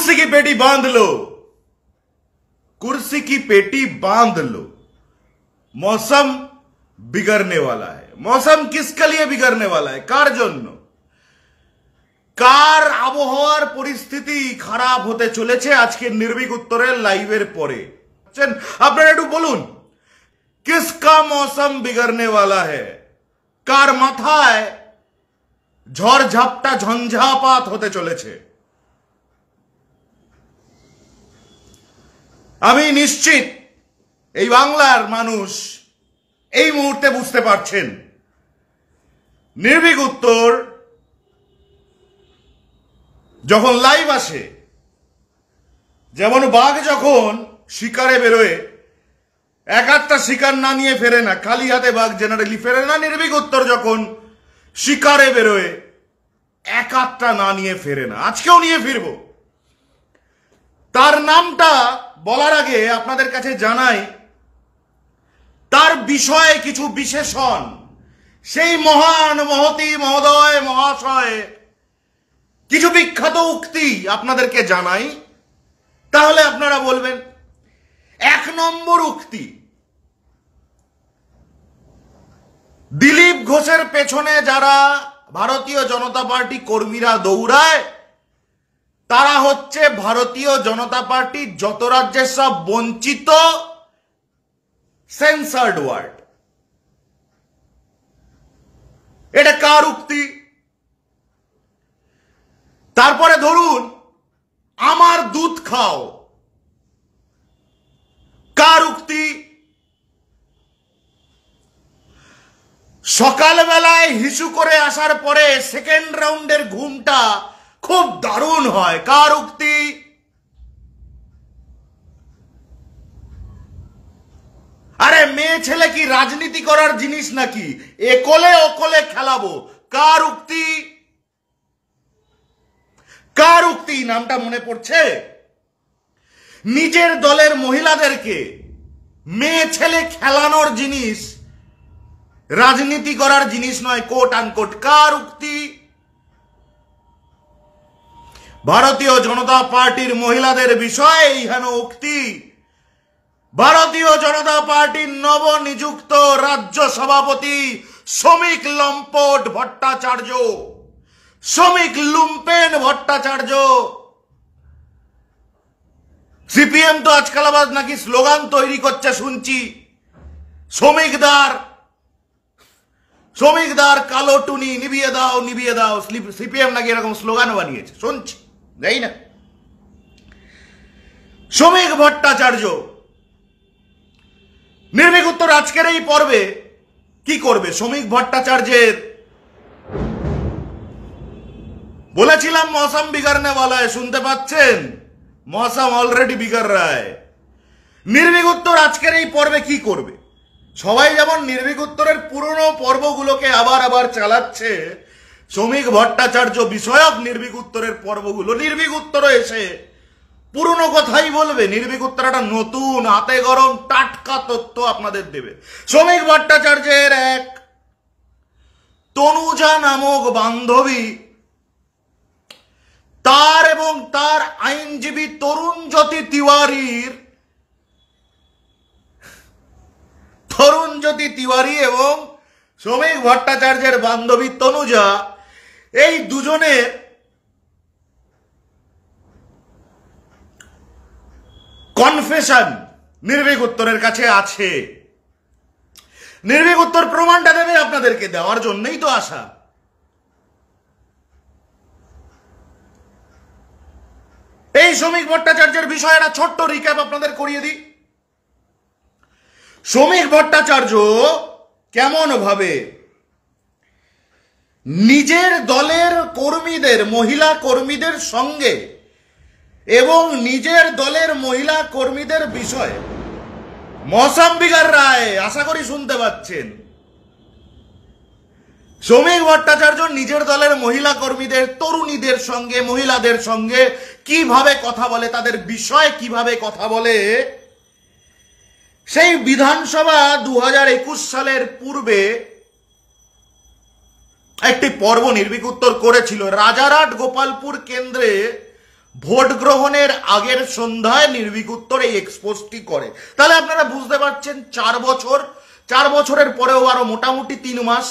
कुर्सी की पेटी बांध लो, कुर्सी की पेटी बांध लो, मौसम बिगड़ने वाला है। मौसम किसके लिए बिगड़ने वाला है? कार জন্য? কার আবহাওয়ার পরিস্থিতি খারাপ হতে চলেছে আজকে নির্ভীক উত্তরের লাইভের পরে আপনারা একটু বলুন, किसका मौसम बिगड़ने वाला है? কার মাথায় ঝড় ঝাপটা ঝঞ্ঝাপাত হতে চলেছে? আমি নিশ্চিত এই বাংলার মানুষ এই মুহূর্তে বুঝতে পারছেন নির্ভীক উত্তর যখন লাইভ আসে, যেমন বাঘ যখন শিকারে বেরোয় এক আধটা শিকার না নিয়ে ফেরে না, খালি হাতে বাঘ জেনারেলি ফেরে না, নির্ভীক উত্তর যখন শিকারে বেরোয় এক আধটা না নিয়ে ফেরে না। আজকেও নিয়ে ফিরব। তার নামটা বলার আগে আপনাদের কাছে জানাই তার বিষয়ে কিছু বিশেষণ, সেই মহান মহতি মহোদয় মহাশয় কিছু বিখ্যাত উক্তি আপনাদেরকে জানাই, তাহলে আপনারা বলবেন। 1 নম্বর উক্তি, দিলীপ ঘোষের পেছনে যারা ভারতীয় জনতা পার্টি কর্মীরা দৌড়ায় তারা হচ্ছে ভারতীয় জনতা পার্টির যত রাজ্যের সব বঞ্চিত সেন্সার্ড ওয়ার্ড। এটা কার উক্তি? তারপরে ধরুন আমার দুধ খাও, কার উক্তি? সকালবেলায় হিসু করে আসার পরে সেকেন্ড রাউন্ডের ঘুমটা খুব দারুণ হয়, কার উক্তি? আরে মেয়ে ছেলে কি রাজনীতি করার জিনিস নাকি, একলে অকলে খেলাবো, কার উক্তি? কার উক্তি? নামটা মনে পড়ছে? নিজের দলের মহিলাদেরকে মেয়ে ছেলে খেলানোর জিনিস, রাজনীতি করার জিনিস নয়, কোট আনকোট, কার উক্তি? ভারতীয় জনতা পার্টির মহিলাদের বিষয়ে ইহানো উক্তি ভারতীয় জনতা পার্টির নবনিযুক্ত রাজ্য সভাপতি শ্রমিক লম্পট ভট্টাচার্য, শ্রমিক লুম্পেন ভট্টাচার্য। সিপিএম তো আজকাল আবার নাকি স্লোগান তৈরি করছে শুনছি, শ্রমিকদার কালো টুনি নিভিয়ে দাও নিভিয়ে দাও। সিপিএম নাকি এরকম স্লোগান বানিয়েছে শুনছি, যাই না। শ্রমিক ভট্টাচার্য নির্ভীক উত্তর আজকের এই পর্বে কি করবে? শ্রমিক ভট্টাচার্যের বলেছিলাম মৌসম বিগড়নে वाला है, শুনতে পাচ্ছেন? মৌসম অলরেডি বিগড় रहा है। নির্ভীক উত্তর আজকের এই পর্বে কি করবে? সবাই যেমন নির্ভীক উত্তরের পুরনো পর্বগুলোকে আবার চালাচ্ছে, শ্রমিক ভট্টাচার্য বিষয়ক নির্ভীক উত্তরের পর্বগুলো নির্ভীক উত্তরও এসে পুরনো কথাই বলবে। নির্ভীক উত্তর একটা নতুন হাতে গরম টাটকা তথ্য আপনাদের দেবে। শ্রমিক ভট্টাচার্যের এক তনুজা নামক বান্ধবী তার এবং তার আইনজীবী তরুণজ্যোতি তিওয়ারি এবং শ্রমিক ভট্টাচার্যের বান্ধবী তনুজা, এই দুজনের কনফেশন নির্ভীক উত্তরের কাছে আছে। নির্ভীক উত্তর প্রমাণটা দেবে আপনাদেরকে, দেওয়ার জন্যই তো আসা। এই শ্রমিক ভট্টাচার্যের বিষয়ে একটা ছোট্ট রিক্যাপ আপনাদের করিয়ে দিই। শ্রমিক ভট্টাচার্য কেমন ভাবে নিজের দলের কর্মীদের, মহিলা কর্মীদের সঙ্গে এবং নিজের দলের মহিলা কর্মীদের বিষয়ে মৌসম বিগড় रहा है, আশা করি শুনতে পাচ্ছেন। শ্রমিক ভট্টাচার্য নিজের দলের মহিলা কর্মীদের, তরুণীদের সঙ্গে, মহিলাদের সঙ্গে কিভাবে কথা বলে, তাদের বিষয়ে কিভাবে কথা বলে, সেই বিধানসভা 2021 সালের পূর্বে একটি পর্ব নির্ভীক উত্তর করেছিল। রাজারহাট গোপালপুর কেন্দ্রে ভোট গ্রহণের আগের সন্ধ্যায় নির্ভীক উত্তর এই এক্সপোজটি করে। তাহলে আপনারা বুঝতে পারছেন 4 বছরের পরেও আরো মোটামুটি 3 মাস,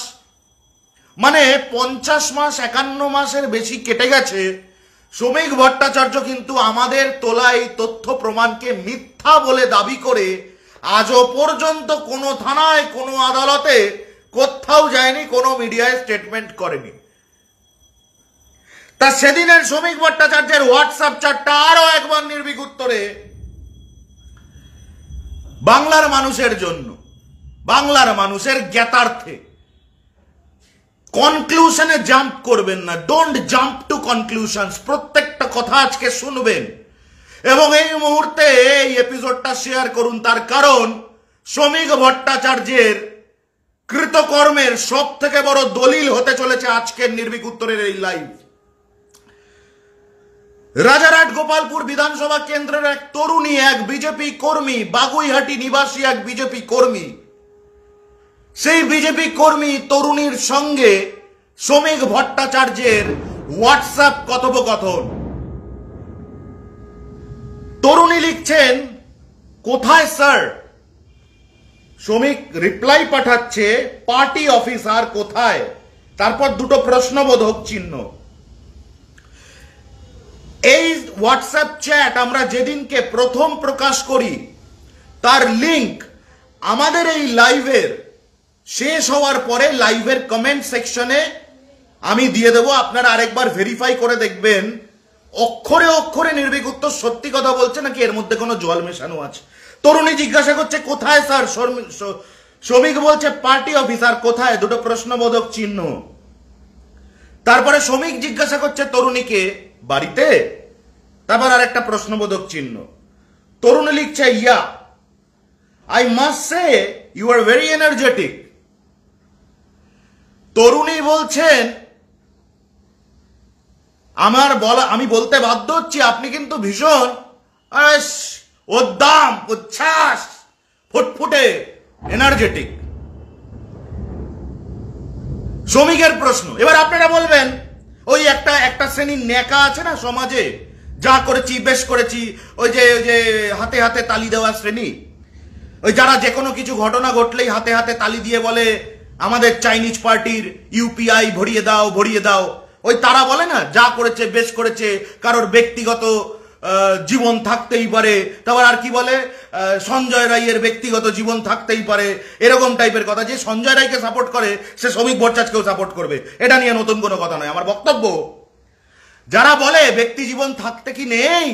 মানে 50 মাস 51 মাসের বেশি কেটে গেছে। শ্রমিক ভট্টাচার্য কিন্তু আমাদের তোলা এই তথ্য প্রমাণকে মিথ্যা বলে দাবি করে আজও পর্যন্ত কোনো থানায়, কোনো আদালতে কোথাও যায়নি, কোনো মিডিয়ায় স্টেটমেন্ট করেনি। তা সেদিনের শ্রমিক ভট্টাচার্যের হোয়াটসঅ্যাপ চ্যাটটা আরো একবার নির্ভীক উত্তরে বাংলার মানুষের জন্য, বাংলার মানুষের জ্ঞাতার্থে, কনক্লুশনে জাম্প করবেন না, ডোন্ট জাম্প টু কনক্লুশনস, প্রত্যেকটা কথা আজকে শুনবেন এবং এই মুহূর্তে এই এপিসোডটা শেয়ার করুন। তার কারণ শ্রমিক ভট্টাচার্যের কৃতকর্মের সব থেকে বড় দলিল হতে চলেছে আজকের নির্ভীক উত্তরের এই লাইভ। রাজারহাট গোপালপুর বিধানসভা কেন্দ্রের এক তরুণী, এক বিজেপি কর্মী, বাগুইহাটি নিবাসী এক বিজেপি কর্মী, সেই বিজেপি কর্মী তরুণীর সঙ্গে শ্রমিক ভট্টাচার্যের হোয়াটসঅ্যাপ কথোপকথন। তরুণী লিখছেন, কোথায় স্যার? শ্রমিক রিপ্লাই পাঠাচ্ছে, পার্টি অফিসার কোথায়? তারপর দুটো প্রশ্নবোধক চিহ্ন। এই হোয়াটসঅ্যাপ চ্যাট আমরা যেদিনকে প্রথম প্রকাশ করি তার লিংক আমাদের এই লাইভের শেষ হওয়ার পরে লাইভের কমেন্ট সেকশনে আমি দিয়ে দেবো। আপনারা আরেকবার ভেরিফাই করে দেখবেন অক্ষরে অক্ষরে নির্ভীক উত্তর সত্যি কথা বলছে নাকি এর মধ্যে কোনো জল মেশানো আছে। তরুণী জিজ্ঞাসা করছে, কোথায় স্যার? শ্রমিক বলছে, পার্টি অফিসার কোথায়? দুটো প্রশ্নবোধক চিহ্ন। তারপরে শ্রমিক জিজ্ঞাসা করছে তরুণীকে, বাড়িতে? তারপর আর একটা প্রশ্নবোধক চিহ্ন। তরুণী লিখছে, yeah, I must say you are very energetic. তরুণী বলছেন, আমি বলতে বাধ্য হচ্ছি, আপনি কিন্তু ভীষণ উদ্দাম, উচ্ছ্বাস, ফুটফুটে, এনার্জেটিক। শ্রমিকের প্রশ্ন। এবার আপনারা বলবেন, ওই একটা শ্রেণীর নেকা আছে না সমাজে, যা করেছি বেশ করেছি, ওই যে হাতে হাতে তালি দেওয়া শ্রেণী, ওই যারা যে কোনো কিছু ঘটনা ঘটলেই হাতে হাতে তালি দিয়ে বলে আমাদের চাইনিজ পার্টির ইউপিআই ভরিয়ে দাও, ভরিয়ে দাও। ওই তারা বলে না, যা করেছে বেশ করেছে, কারোর ব্যক্তিগত জীবন থাকতেই পারে। তারপর আর কি বলে, সঞ্জয় রায়ের ব্যক্তিগত জীবন থাকতেই পারে, এরকম টাইপের কথা। যে সঞ্জয় রায়কে সাপোর্ট করে সে শ্রমিক ভট্টাচার্যকেও সাপোর্ট করবে, এটা নিয়ে নতুন কোনো কথা নয়। আমার বক্তব্য, যারা বলে ব্যক্তি জীবন থাকতে কি নেই,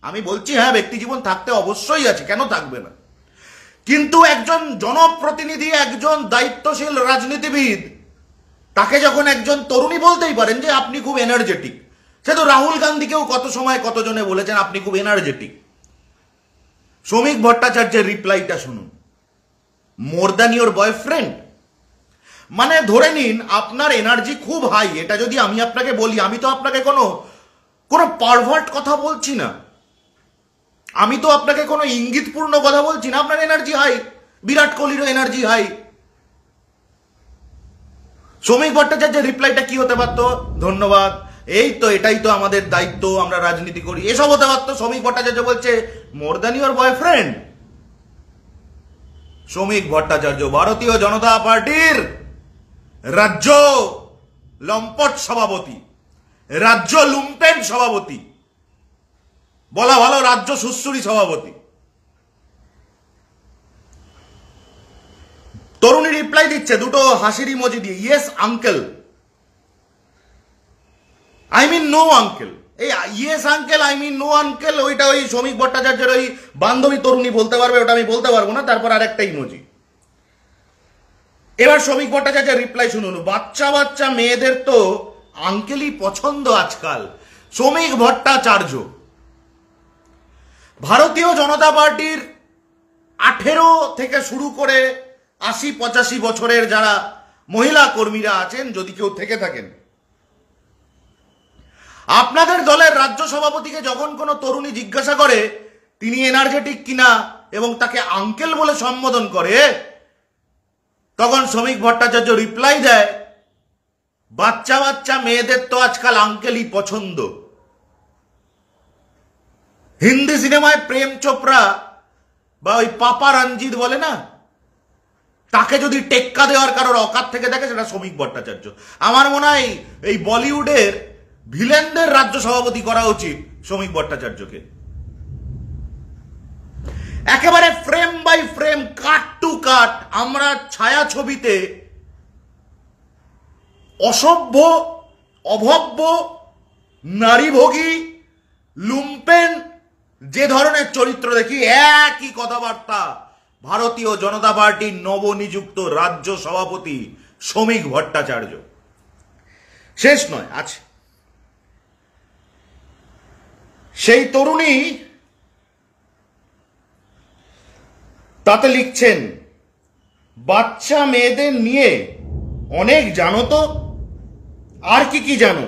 আমি বলছি হ্যাঁ, ব্যক্তি জীবন থাকতে অবশ্যই আছে, কেন থাকবে না? কিন্তু একজন জনপ্রতিনিধি, একজন দায়িত্বশীল রাজনীতিবিদ, তাকে যখন একজন তরুণী বলতেই পারেন যে আপনি খুব এনার্জেটিক, সে তো রাহুল গান্ধীকেও কত সময় কতজনে বলেছেন আপনি খুব এনার্জেটিক। শ্রমিক ভট্টাচার্যের রিপ্লাইটা শুনুন, মোর দ্যান ইওর বয়ফ্রেন্ড। মানে ধরে নিন আপনার এনার্জি খুব হাই, এটা যদি আমি আপনাকে বলি, আমি তো আপনাকে কোনো পারভার্ট কথা বলছি না, আমি তো আপনাকে কোনো ইঙ্গিতপূর্ণ কথা বলছি না। আপনার এনার্জি হাই, বিরাট কোহলিরও এনার্জি হাই। শ্রমিক ভট্টাচার্যের রিপ্লাইটা কি হতে পারতো? ধন্যবাদ, এই তো, এটাই তো আমাদের দায়িত্ব, আমরা রাজনীতি করি, এসব হতে পারতো। শ্রমিক ভট্টাচার্য বলছে মোর দ্যান ইওর বয়ফ্রেন্ড। শ্রমিক ভট্টাচার্য ভারতীয় জনতা পার্টির রাজ্য লম্পট সভাপতি, রাজ্য লুম্পেন সভাপতি, বলা ভালো রাজ্য সুশ্রুরি সভাপতি। তরুণী রিপ্লাই দিচ্ছে দুটো হাসির ইমোজি দিয়ে, yes uncle, I mean no uncle. এই yes uncle, I mean no uncle, ওইটা ওই শ্রমিক ভট্টাচার্যের ওই বান্ধবী তরুণী বলতে পারবে, ওটা আমি বলতে পারবো না। তারপর আর একটা ইমোজি। এবার শ্রমিক ভট্টাচার্যের রিপ্লাই শুনুন, বাচ্চা বাচ্চা মেয়েদের তো আঙ্কেলই পছন্দ আজকাল। শ্রমিক ভট্টাচার্য ভারতীয় জনতা পার্টির 18 থেকে শুরু করে 80-85 বছরের যারা মহিলা কর্মীরা আছেন, যদি কেউ থেকে থাকেন, আপনাদের দলের রাজ্য সভাপতিকে যখন কোনো তরুণী জিজ্ঞাসা করে তিনি এনার্জেটিক কিনা এবং তাকে আঙ্কেল বলে সম্বোধন করে, তখন শ্রমিক ভট্টাচার্য রিপ্লাই দেয়, বাচ্চা বাচ্চা মেয়েদের তো আজকাল আঙ্কেলই পছন্দ। হিন্দি সিনেমায় প্রেম চোপড়া বা ওই পাপা রঞ্জিত বলে না, তাকে যদি টেক্কা দেওয়ার কারোর অকাত থেকে দেখে সেটা শ্রমিক ভট্টাচার্য। আমার মনে হয় এই বলিউডের ভিলেনদের রাজ্য সভাপতি করা উচিত শ্রমিক ভট্টাচার্যকে। একেবারে frame by frame, cut to cut আমরা ছায়া ছবিতে অসভ্য, অভব্য, নারীভোগী, লুম্পেন যে ধরনের চরিত্র দেখি, একই কথাবার্তা ভারতীয় জনতা পার্টির নবনিযুক্ত রাজ্য সভাপতি শ্রমিক ভট্টাচার্য। শেষ নয়, আছে সেই তরুণী, তাতে লিখছেন বাচ্চা মেয়েদের নিয়ে অনেক জানো তো, আর কি কি জানো।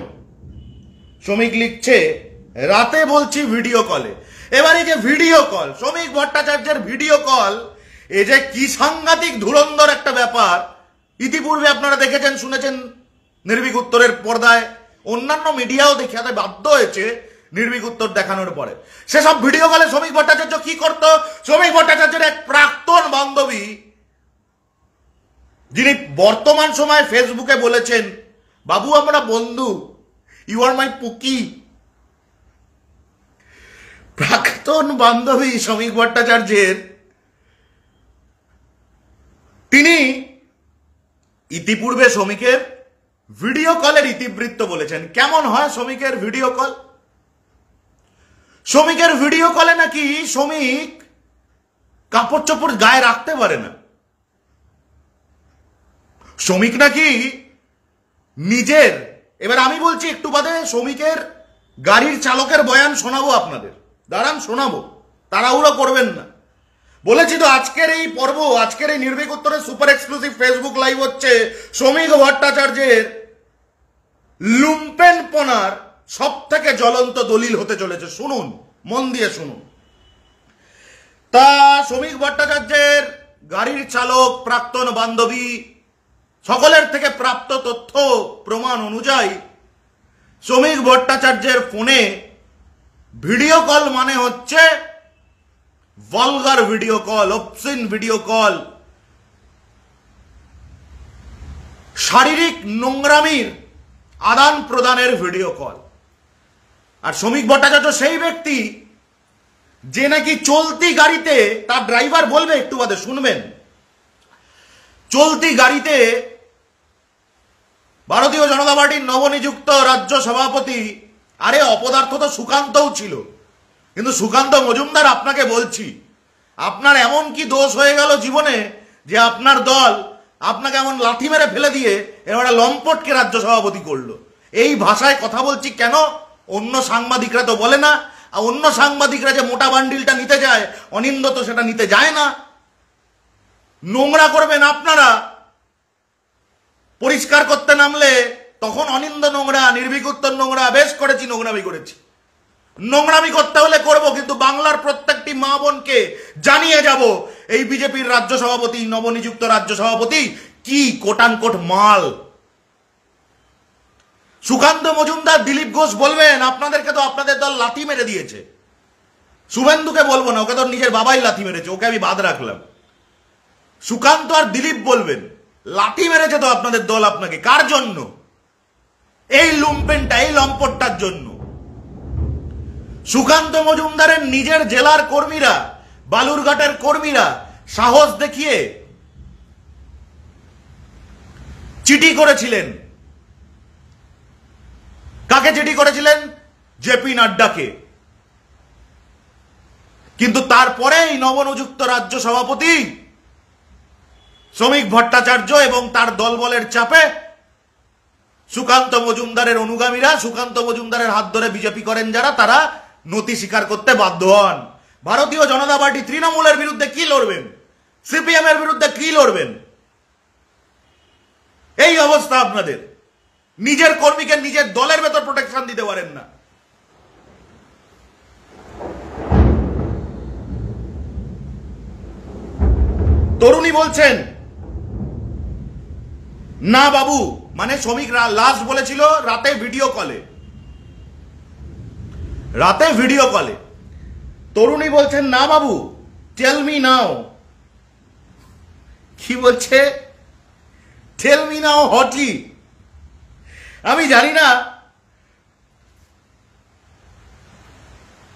শ্রমিক লিখছে রাতে বলছি ভিডিও কলে। এবারে যে ভিডিও কল, শ্রমিক ভট্টাচার্যের ভিডিও কল, এ যে কি সাংঘাতিক ধুরন্ধর একটা ব্যাপার। ইতিপূর্বে আপনারা দেখেছেন, শুনেছেন নির্ভীক উত্তরের পর্দায়, অন্যান্য মিডিয়াও দেখাতে বাধ্য হয়েছে নির্ভীক উত্তর দেখানোর পরে। সেসব ভিডিও কলে শ্রমিক ভট্টাচার্য কি করতো? শ্রমিক ভট্টাচার্যের এক প্রাক্তন বান্ধবী, যিনি বর্তমান সময়ে ফেসবুকে বলেছেন বাবু আমরা বন্ধু, ইউ আর মাই পুকি, প্রাক্তন বান্ধবী শ্রমিক ভট্টাচার্যের, তিনি ইতিপূর্বে শ্রমিকের ভিডিও কলের ইতিবৃত্ত বলেছেন। কেমন হয় শ্রমিকের ভিডিও কল? শ্রমিকের ভিডিও কলে নাকি শ্রমিক কাপড় চোপড় গায়ে রাখতে পারে না। শ্রমিক নাকি নিজের, এবার আমি বলছি একটু বাদে শ্রমিকের গাড়ির চালকের বয়ান শোনাবো আপনাদের, দাঁড়ান শোনাবো, তাড়াহুড়ো করবেন না। বলেছি তো আজকের এই পর্ব, আজকের এই নির্ভীক উত্তরের সুপার এক্সক্লুসিভ ফেসবুক লাইভ হচ্ছে শ্রমিক ভট্টাচার্যের লুম্পেনপনার সব থেকে জ্বলন্ত দলিল হতে চলেছে। শুনুন, মন দিয়ে শুনুন। তা শ্রমিক ভট্টাচার্যের গাড়ির চালক, প্রাক্তন বান্ধবী, সকলের থেকে প্রাপ্ত তথ্য প্রমাণ অনুযায়ী শ্রমিক ভট্টাচার্যের ফোনে ভিডিও কল মানে হচ্ছে vulgar video call, obscene video call, শারীরিক নোংরামির আদান প্রদানের ভিডিও কল। আর শ্রমিক ভট্টাচার্য সেই ব্যক্তি যে নাকি চলতি গাড়িতে, তার ড্রাইভার বলবে একটু বাদে শুনবেন, চলতি গাড়িতে ভারতীয় জনতা পার্টির নবনিযুক্ত রাজ্য সভাপতি, আরে অপদার্থ তো সুকান্তও ছিল, কিন্তু সুকান্ত মজুমদার আপনাকে বলছি, আপনার এমন কি দোষ হয়ে গেল জীবনে যে আপনার দল আপনাকে এমন লাঠি মেরে ফেলে দিয়ে এবার লম্পটকে রাজ্য সভাপতি করলো। এই ভাষায় কথা বলছি কেন? অন্য সাংবাদিকরা তো বলে না, আর অন্য সাংবাদিকরা যে মোটা বান্ডিলটা নিতে যায়, অনিন্দ তো সেটা নিতে যায় না। নোংরা করবেন আপনারা, পরিষ্কার করতে নামলে তখন অনিন্দ নোংরা, নির্ভীক উত্তর নোংরা, বেশ করেছি, নোংরামি করেছি। নোংরামি করতে হলে করব, কিন্তু বাংলার প্রত্যেকটি মা বোনকে জানিয়ে যাব এই বিজেপির রাজ্য সভাপতি, নবনিযুক্ত রাজ্য সভাপতি কি কোটানকোট মাল। সুকান্ত মজুমদার, দিলীপ ঘোষ বলবেন আপনাদেরকে তো আপনাদের দল লাথি মেরে দিয়েছে। শুভেন্দুকে বলবো না, ওকে তো নিজের বাবাই লাথি মেরেছে, ওকে আমি বাদ রাখলাম। সুকান্ত আর দিলীপ বলবেন লাঠি মেরেছে তো আপনাদের দল আপনাকে। কার জন্য? এই লুম্পেনটা, এই লম্পটটার জন্য। সুকান্ত মজুমদারের নিজের জেলার কর্মীরা, বালুরঘাটের কর্মীরা সাহস দেখিয়ে চিঠি করেছিলেন। কাকে চিঠি করেছিলেন? জেপি নাড্ডাকে। কিন্তু তারপরেই নবনিযুক্ত রাজ্য সভাপতি শ্রমিক ভট্টাচার্য এবং তার দলবলের চাপে সুকান্ত মজুমদারের অনুগামীরা, সুকান্ত মজুমদারের হাত ধরে বিজেপি করেন যারা, তারা নথি স্বীকার করতে বাধ্য হন। ভারতীয় জনতা পার্টি তৃণমূলের বিরুদ্ধে কি লড়বেন? সিপিএম এর বিরুদ্ধে কি লড়বেন? এই অবস্থা আপনাদের। নিজের কর্মীকে নিজের দলের ভেতর প্রোটেকশন দিতে পারেন না। তরুণী বলছেন না বাবু, মানে শ্রমিক লাস্ট বলেছিল রাতে ভিডিও কলে, তরুণী বলছেন না বাবু, টেল মি নাও। কি বলছে? Tell me now hotly. আমি জানি না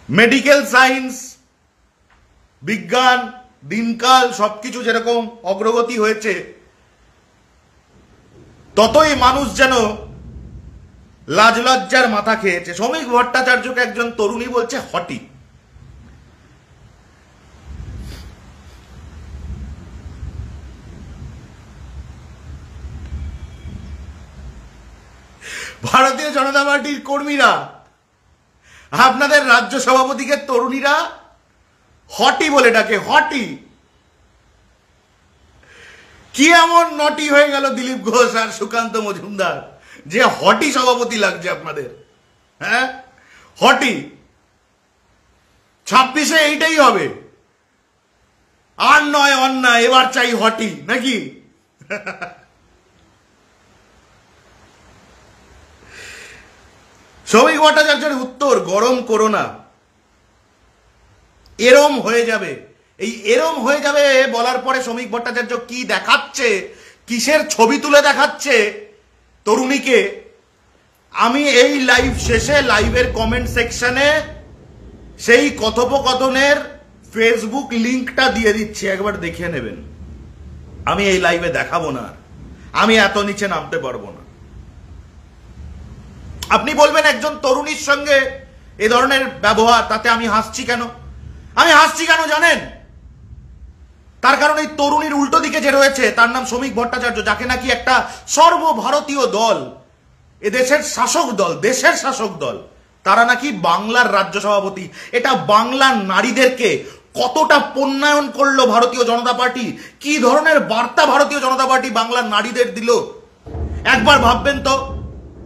মেডিকেল সায়েন্স, বিজ্ঞান, দিনকাল সবকিছু যেরকম অগ্রগতি হয়েছে, ততই মানুষ যেন লাজ লজ্জার মাথা খেয়েছে। শ্রমিক ভট্টাচার্যকে একজন তরুণী বলছে হটি। ভারতীয় জনতা পার্টির কর্মীরা, আপনাদের রাজ্য সভাপতিকে তরুণীরা হটি বলে ডাকে। হটি কি এমন নটি হয়ে গেল দিলীপ ঘোষ আর সুকান্ত মজুমদার যে হটি সভাপতি লাগছে আপনাদের? হ্যাঁ, হটি 26-এ এইটাই হবে। আর নয় অন্যায়, এবার চাই হটি, নাকি? শ্রমিক ভট্টাচার্যের উত্তর, গরম করো না, এরম হয়ে যাবে। এই এরম হয়ে যাবে বলার পরে শ্রমিক ভট্টাচার্য কি দেখাচ্ছে, কিসের ছবি তুলে দেখাচ্ছে তরুণীকে, আমি এই লাইভ শেষে লাইভের কমেন্ট সেকশনে সেই কথোপকথনের ফেসবুক লিঙ্কটা দিয়ে দিচ্ছি, একবার দেখে নেবেন। আমি এই লাইভে দেখাবো না, আমি এত নিচে নামতে পারবো না। আপনি বলবেন একজন তরুণীর সঙ্গে এ ধরনের ব্যবহার, তাতে আমি হাসছি কেন? আমি হাসছি কেন জানেন? তার কারণ এই তরুণীর উল্টো দিকে যে রয়েছে তার নাম শ্রমিক ভট্টাচার্য, যাকে নাকি একটা সর্বভারতীয় দল, এ দেশের শাসক দল, দেশের শাসক দল, তারা নাকি বাংলার রাজ্য সভাপতি। এটা বাংলার নারীদেরকে কতটা পণ্যায়ন করলো ভারতীয় জনতা পার্টি, কি ধরনের বার্তা ভারতীয় জনতা পার্টি বাংলার নারীদের দিল, একবার ভাববেন তো।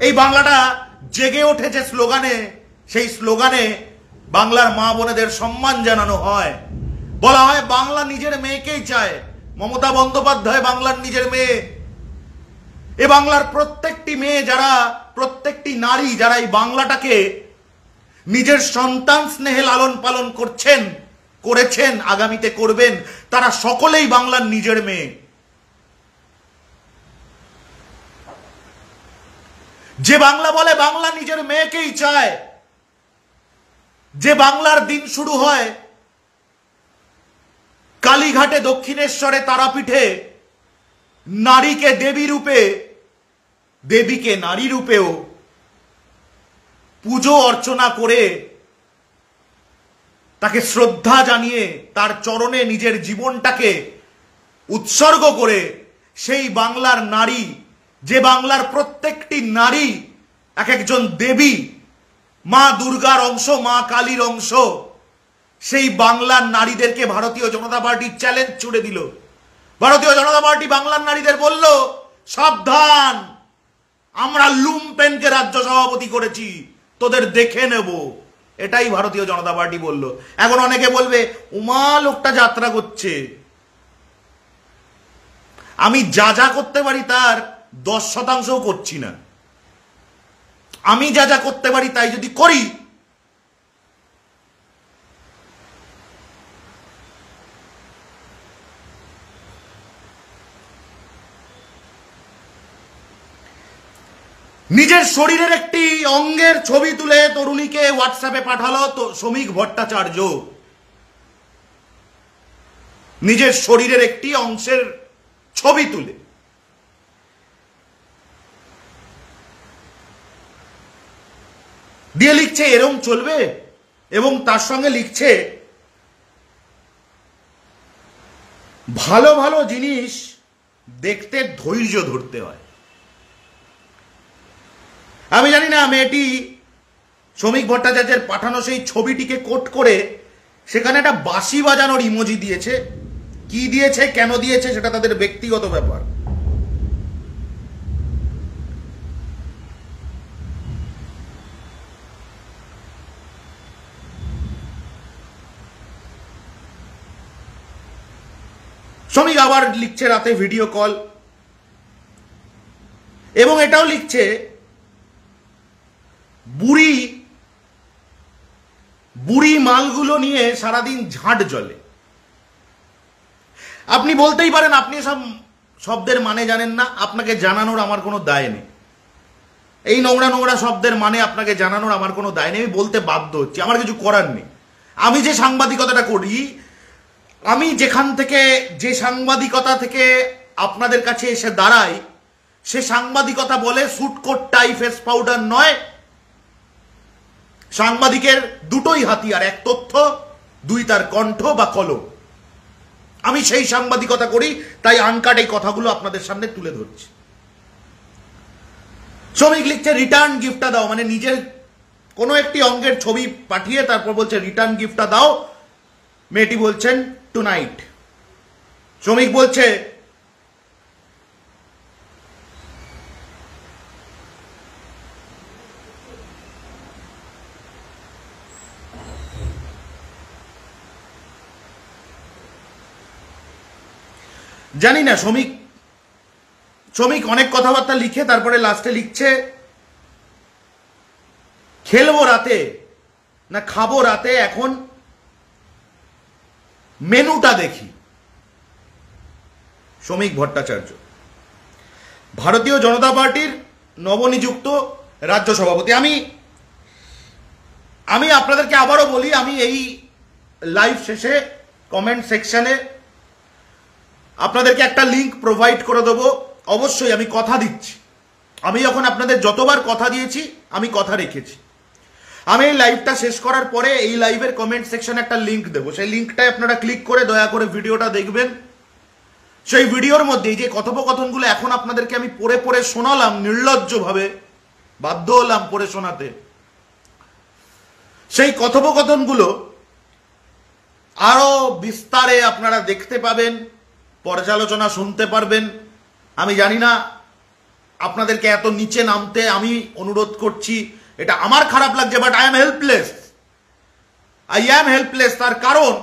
এই বাংলাটা জেগে ওঠে যে স্লোগানে, সেই স্লোগানে বাংলার মা বোনেদের সম্মান জানানো হয়, বলা হয় বাংলা নিজের মেয়েকেই চায়। মমতা বন্দ্যোপাধ্যায় বাংলার নিজের মেয়ে। এ বাংলার প্রত্যেকটি মেয়ে, যারা প্রত্যেকটি নারী যারা এই বাংলাটাকে নিজের সন্তান স্নেহে লালন পালন করছেন, করেছেন, আগামীতে করবেন, তারা সকলেই বাংলার নিজের মেয়ে। যে বাংলা বলে বাংলা নিজের মেয়েকেই চায়, যে বাংলার দিন শুরু হয় কালীঘাটে, দক্ষিণেশ্বরে, তারাপীঠে নারীকে দেবী রূপে, দেবীকে নারী রূপেও পুজো অর্চনা করে তাকে শ্রদ্ধা জানিয়ে তার চরণে নিজের জীবনটাকে উৎসর্গ করে, সেই বাংলার নারী, যে বাংলার প্রত্যেকটি নারী এক একজন দেবী, মা দুর্গার অংশ, মা কালীর অংশ, সেই বাংলার নারীদেরকে ভারতীয় জনতা পার্টি চ্যালেঞ্জ ছুড়ে দিল। ভারতীয় জনতা পার্টি বাংলার নারীদের বলল, সাবধান, আমরা লুম্পেনকে রাজ্য সভাপতি করেছি, তোদের দেখে নেব। এটাই ভারতীয় জনতা পার্টি বলল। এখন অনেকে বলবে, উমা লোকটা যাত্রা করছে। আমি যা যা করতে পারি তার 10% করছি না। আমি যা যা করতে পারি তাই যদি করি, নিজের শরীরের একটি অঙ্গের ছবি তুলে তরুণীকে হোয়াটসঅ্যাপে পাঠালো তো শ্রমিক ভট্টাচার্য। নিজের শরীরের একটি অংশের ছবি তুলে দিয়ে লিখছে এরম চলবে, এবং তার সঙ্গে লিখছে ভালো ভালো জিনিস দেখতে ধৈর্য ধরতে হয়। আমি জানি না মেয়েটি শ্রমিক ভট্টাচার্যের পাঠানো সেই ছবিটিকে কোট করে সেখানে একটা বাঁশি বাজানোর ইমোজি দিয়েছে। কি দিয়েছে, কেন দিয়েছে, সেটা তাদের ব্যক্তিগত ব্যাপার। শ্রমিক আবার লিখছে রাতে ভিডিও কল, এবং এটাও লিখছে বুড়ি মালগুলো নিয়ে সারাদিন ঝাঁট জ্বলে। আপনি বলতেই পারেন আপনি সব শব্দের মানে জানেন না, আপনাকে জানানোর আমার কোনো দায় নেই। এই নোংরা নোংরা শব্দের মানে আপনাকে জানানোর আমার কোনো দায় নেই, আমি বলতে বাধ্য হচ্ছি, আমার কিছু করার নেই। আমি যে সাংবাদিকতাটা করি, আমি যেখান থেকে যে সাংবাদিকতা থেকে আপনাদের কাছে এসে দাঁড়াই, সে সাংবাদিকতা বলে suit coat tie face powder নয়। সাংবাদিকের দুটোই হাতিয়ার, এক তথ্য, দুই তার কণ্ঠ বা কলম। আমি সেই সাংবাদিকতা করি, তাই আনকাট এই কথাগুলো আপনাদের সামনে তুলে ধরছি। শ্রমিক লিখছে রিটার্ন গিফটটা দাও, মানে নিজের কোনো একটি অঙ্গের ছবি পাঠিয়ে তারপর বলছে রিটার্ন গিফটটা দাও। মেয়েটি বলছেন টুনাইট। শ্রমিক বলছে জানি না। শ্রমিক অনেক কথাবার্তা লিখে তারপরে লাস্টে লিখছে খেলবো রাতে না খাবো রাতে, এখন মেনুটা দেখি। শ্রমিক ভট্টাচার্য ভারতীয় জনতা পার্টির নবনিযুক্ত রাজ্য সভাপতি। আমি আপনাদেরকে আবারও বলি, আমি এই লাইভ শেষে কমেন্ট সেকশনে আপনাদেরকে একটা লিঙ্ক প্রোভাইড করে দেবো। অবশ্যই আমি কথা দিচ্ছি, আমি যখন আপনাদের যতবার কথা দিয়েছি আমি কথা রেখেছি। আমি এই লাইভটা শেষ করার পরে এই লাইভের কমেন্ট সেকশনে একটা লিঙ্ক দেবো, সেই লিঙ্কটায় আপনারা ক্লিক করে দয়া করে ভিডিওটা দেখবেন। সেই ভিডিওর মধ্যে যে কথোপকথনগুলো এখন আপনাদেরকে আমি পড়ে পড়ে শোনালাম, নির্লজ্জভাবে বাধ্য হলাম পড়ে শোনাতে, সেই কথোপকথনগুলো আরো বিস্তারে আপনারা দেখতে পাবেন, পর্যালোচনা শুনতে পারবেন। আমি জানি না আপনাদেরকে এত নিচে নামতে আমি অনুরোধ করছি, এটা আমার খারাপ লাগছে, বাট আই অ্যাম হেল্পলেস। তার কারণ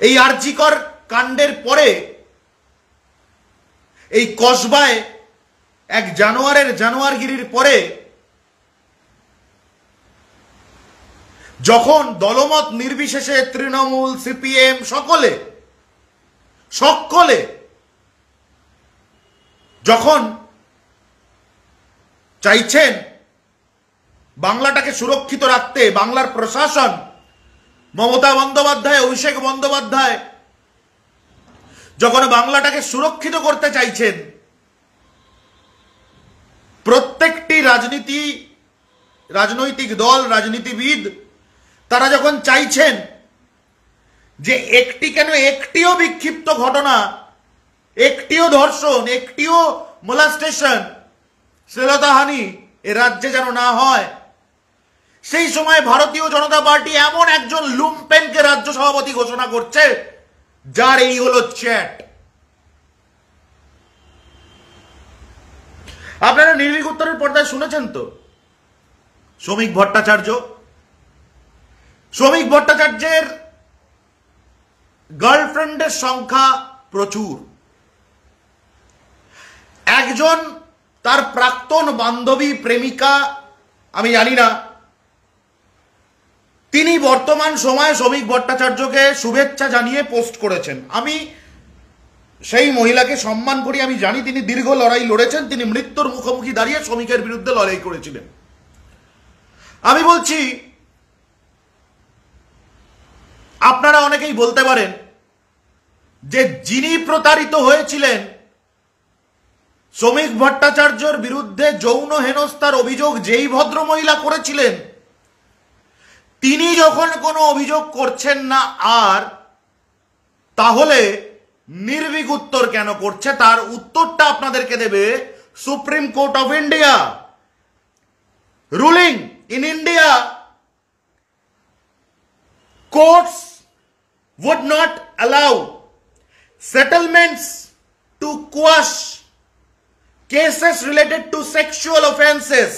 এই আরজিকর কাণ্ডের পরে এই কসবায় এক জানোয়ারগিরির পরে যখন দলমত নির্বিশেষে তৃণমূল, সিপিএম সকলে যখন চাইছেন বাংলাটাকে সুরক্ষিত রাখতে, বাংলার প্রশাসন মমতা বন্দ্যোপাধ্যায়, অভিষেক বন্দ্যোপাধ্যায় যখন বাংলাটাকে সুরক্ষিত করতে চাইছেন, প্রত্যেকটি রাজনৈতিক দল, রাজনীতিবিদ তারা যখন চাইছেন যে একটিও বিক্ষিপ্ত ঘটনা, একটিও ধর্ষণ, একটিও মোলাস্টেশন, শ্লীলতাহানি এ রাজ্যে যেন না হয়, সেই সময় ভারতীয় জনতা পার্টি এমন একজন লুম্পেনকে রাজ্য সভাপতি ঘোষণা করছে যার এই হলো চ্যাট। আপনারা নির্ভীক উত্তরের পর্দায় শুনেছেন তো শ্রমিক ভট্টাচার্যের গার্লফ্রেন্ডের সংখ্যা প্রচুর। একজন তার প্রাক্তন বান্ধবী, প্রেমিকা, আমি জানি না, তিনি বর্তমান সময়ে শ্রমিক ভট্টাচার্যকে শুভেচ্ছা জানিয়ে পোস্ট করেছেন। আমি সেই মহিলাকে সম্মান করি, আমি জানি তিনি দীর্ঘ লড়াই লড়েছেন, তিনি মৃত্যুর মুখোমুখি দাঁড়িয়ে শ্রমিকের বিরুদ্ধে লড়াই করেছিলেন। আমি বলছি আপনারা অনেকেই বলতে পারেন যে যিনি প্রতারিত হয়েছিলেন, শ্রমিক ভট্টাচার্যর বিরুদ্ধে যৌন হেনস্থার অভিযোগ যেই ভদ্রমহিলা করেছিলেন, তিনি যখন কোনো অভিযোগ করছেন না আর, তাহলে নির্ভীক উত্তর কেন করছে? তার উত্তরটা আপনাদেরকে দেবে supreme court of India. Ruling in India, courts would not allow settlements to quash cases related to sexual offenses.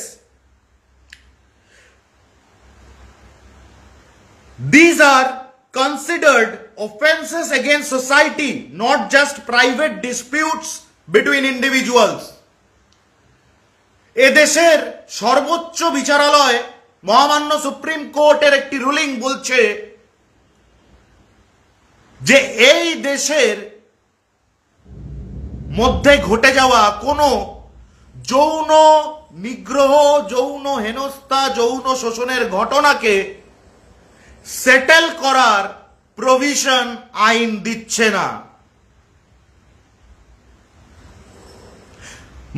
These are considered offenses against society, not just private disputes between individuals. এদেশের সর্বোচ্চ বিচারালয় মহামান্য supreme কোর্টের একটি ruling বলছে যে এই দেশের মধ্যে ঘটে যাওয়া কোনো যৌন নিগ্রহ, যৌন হেনস্থা, যৌন শোষণের ঘটনাকে সেটেল করার প্রভিশন আইন দিচ্ছে না।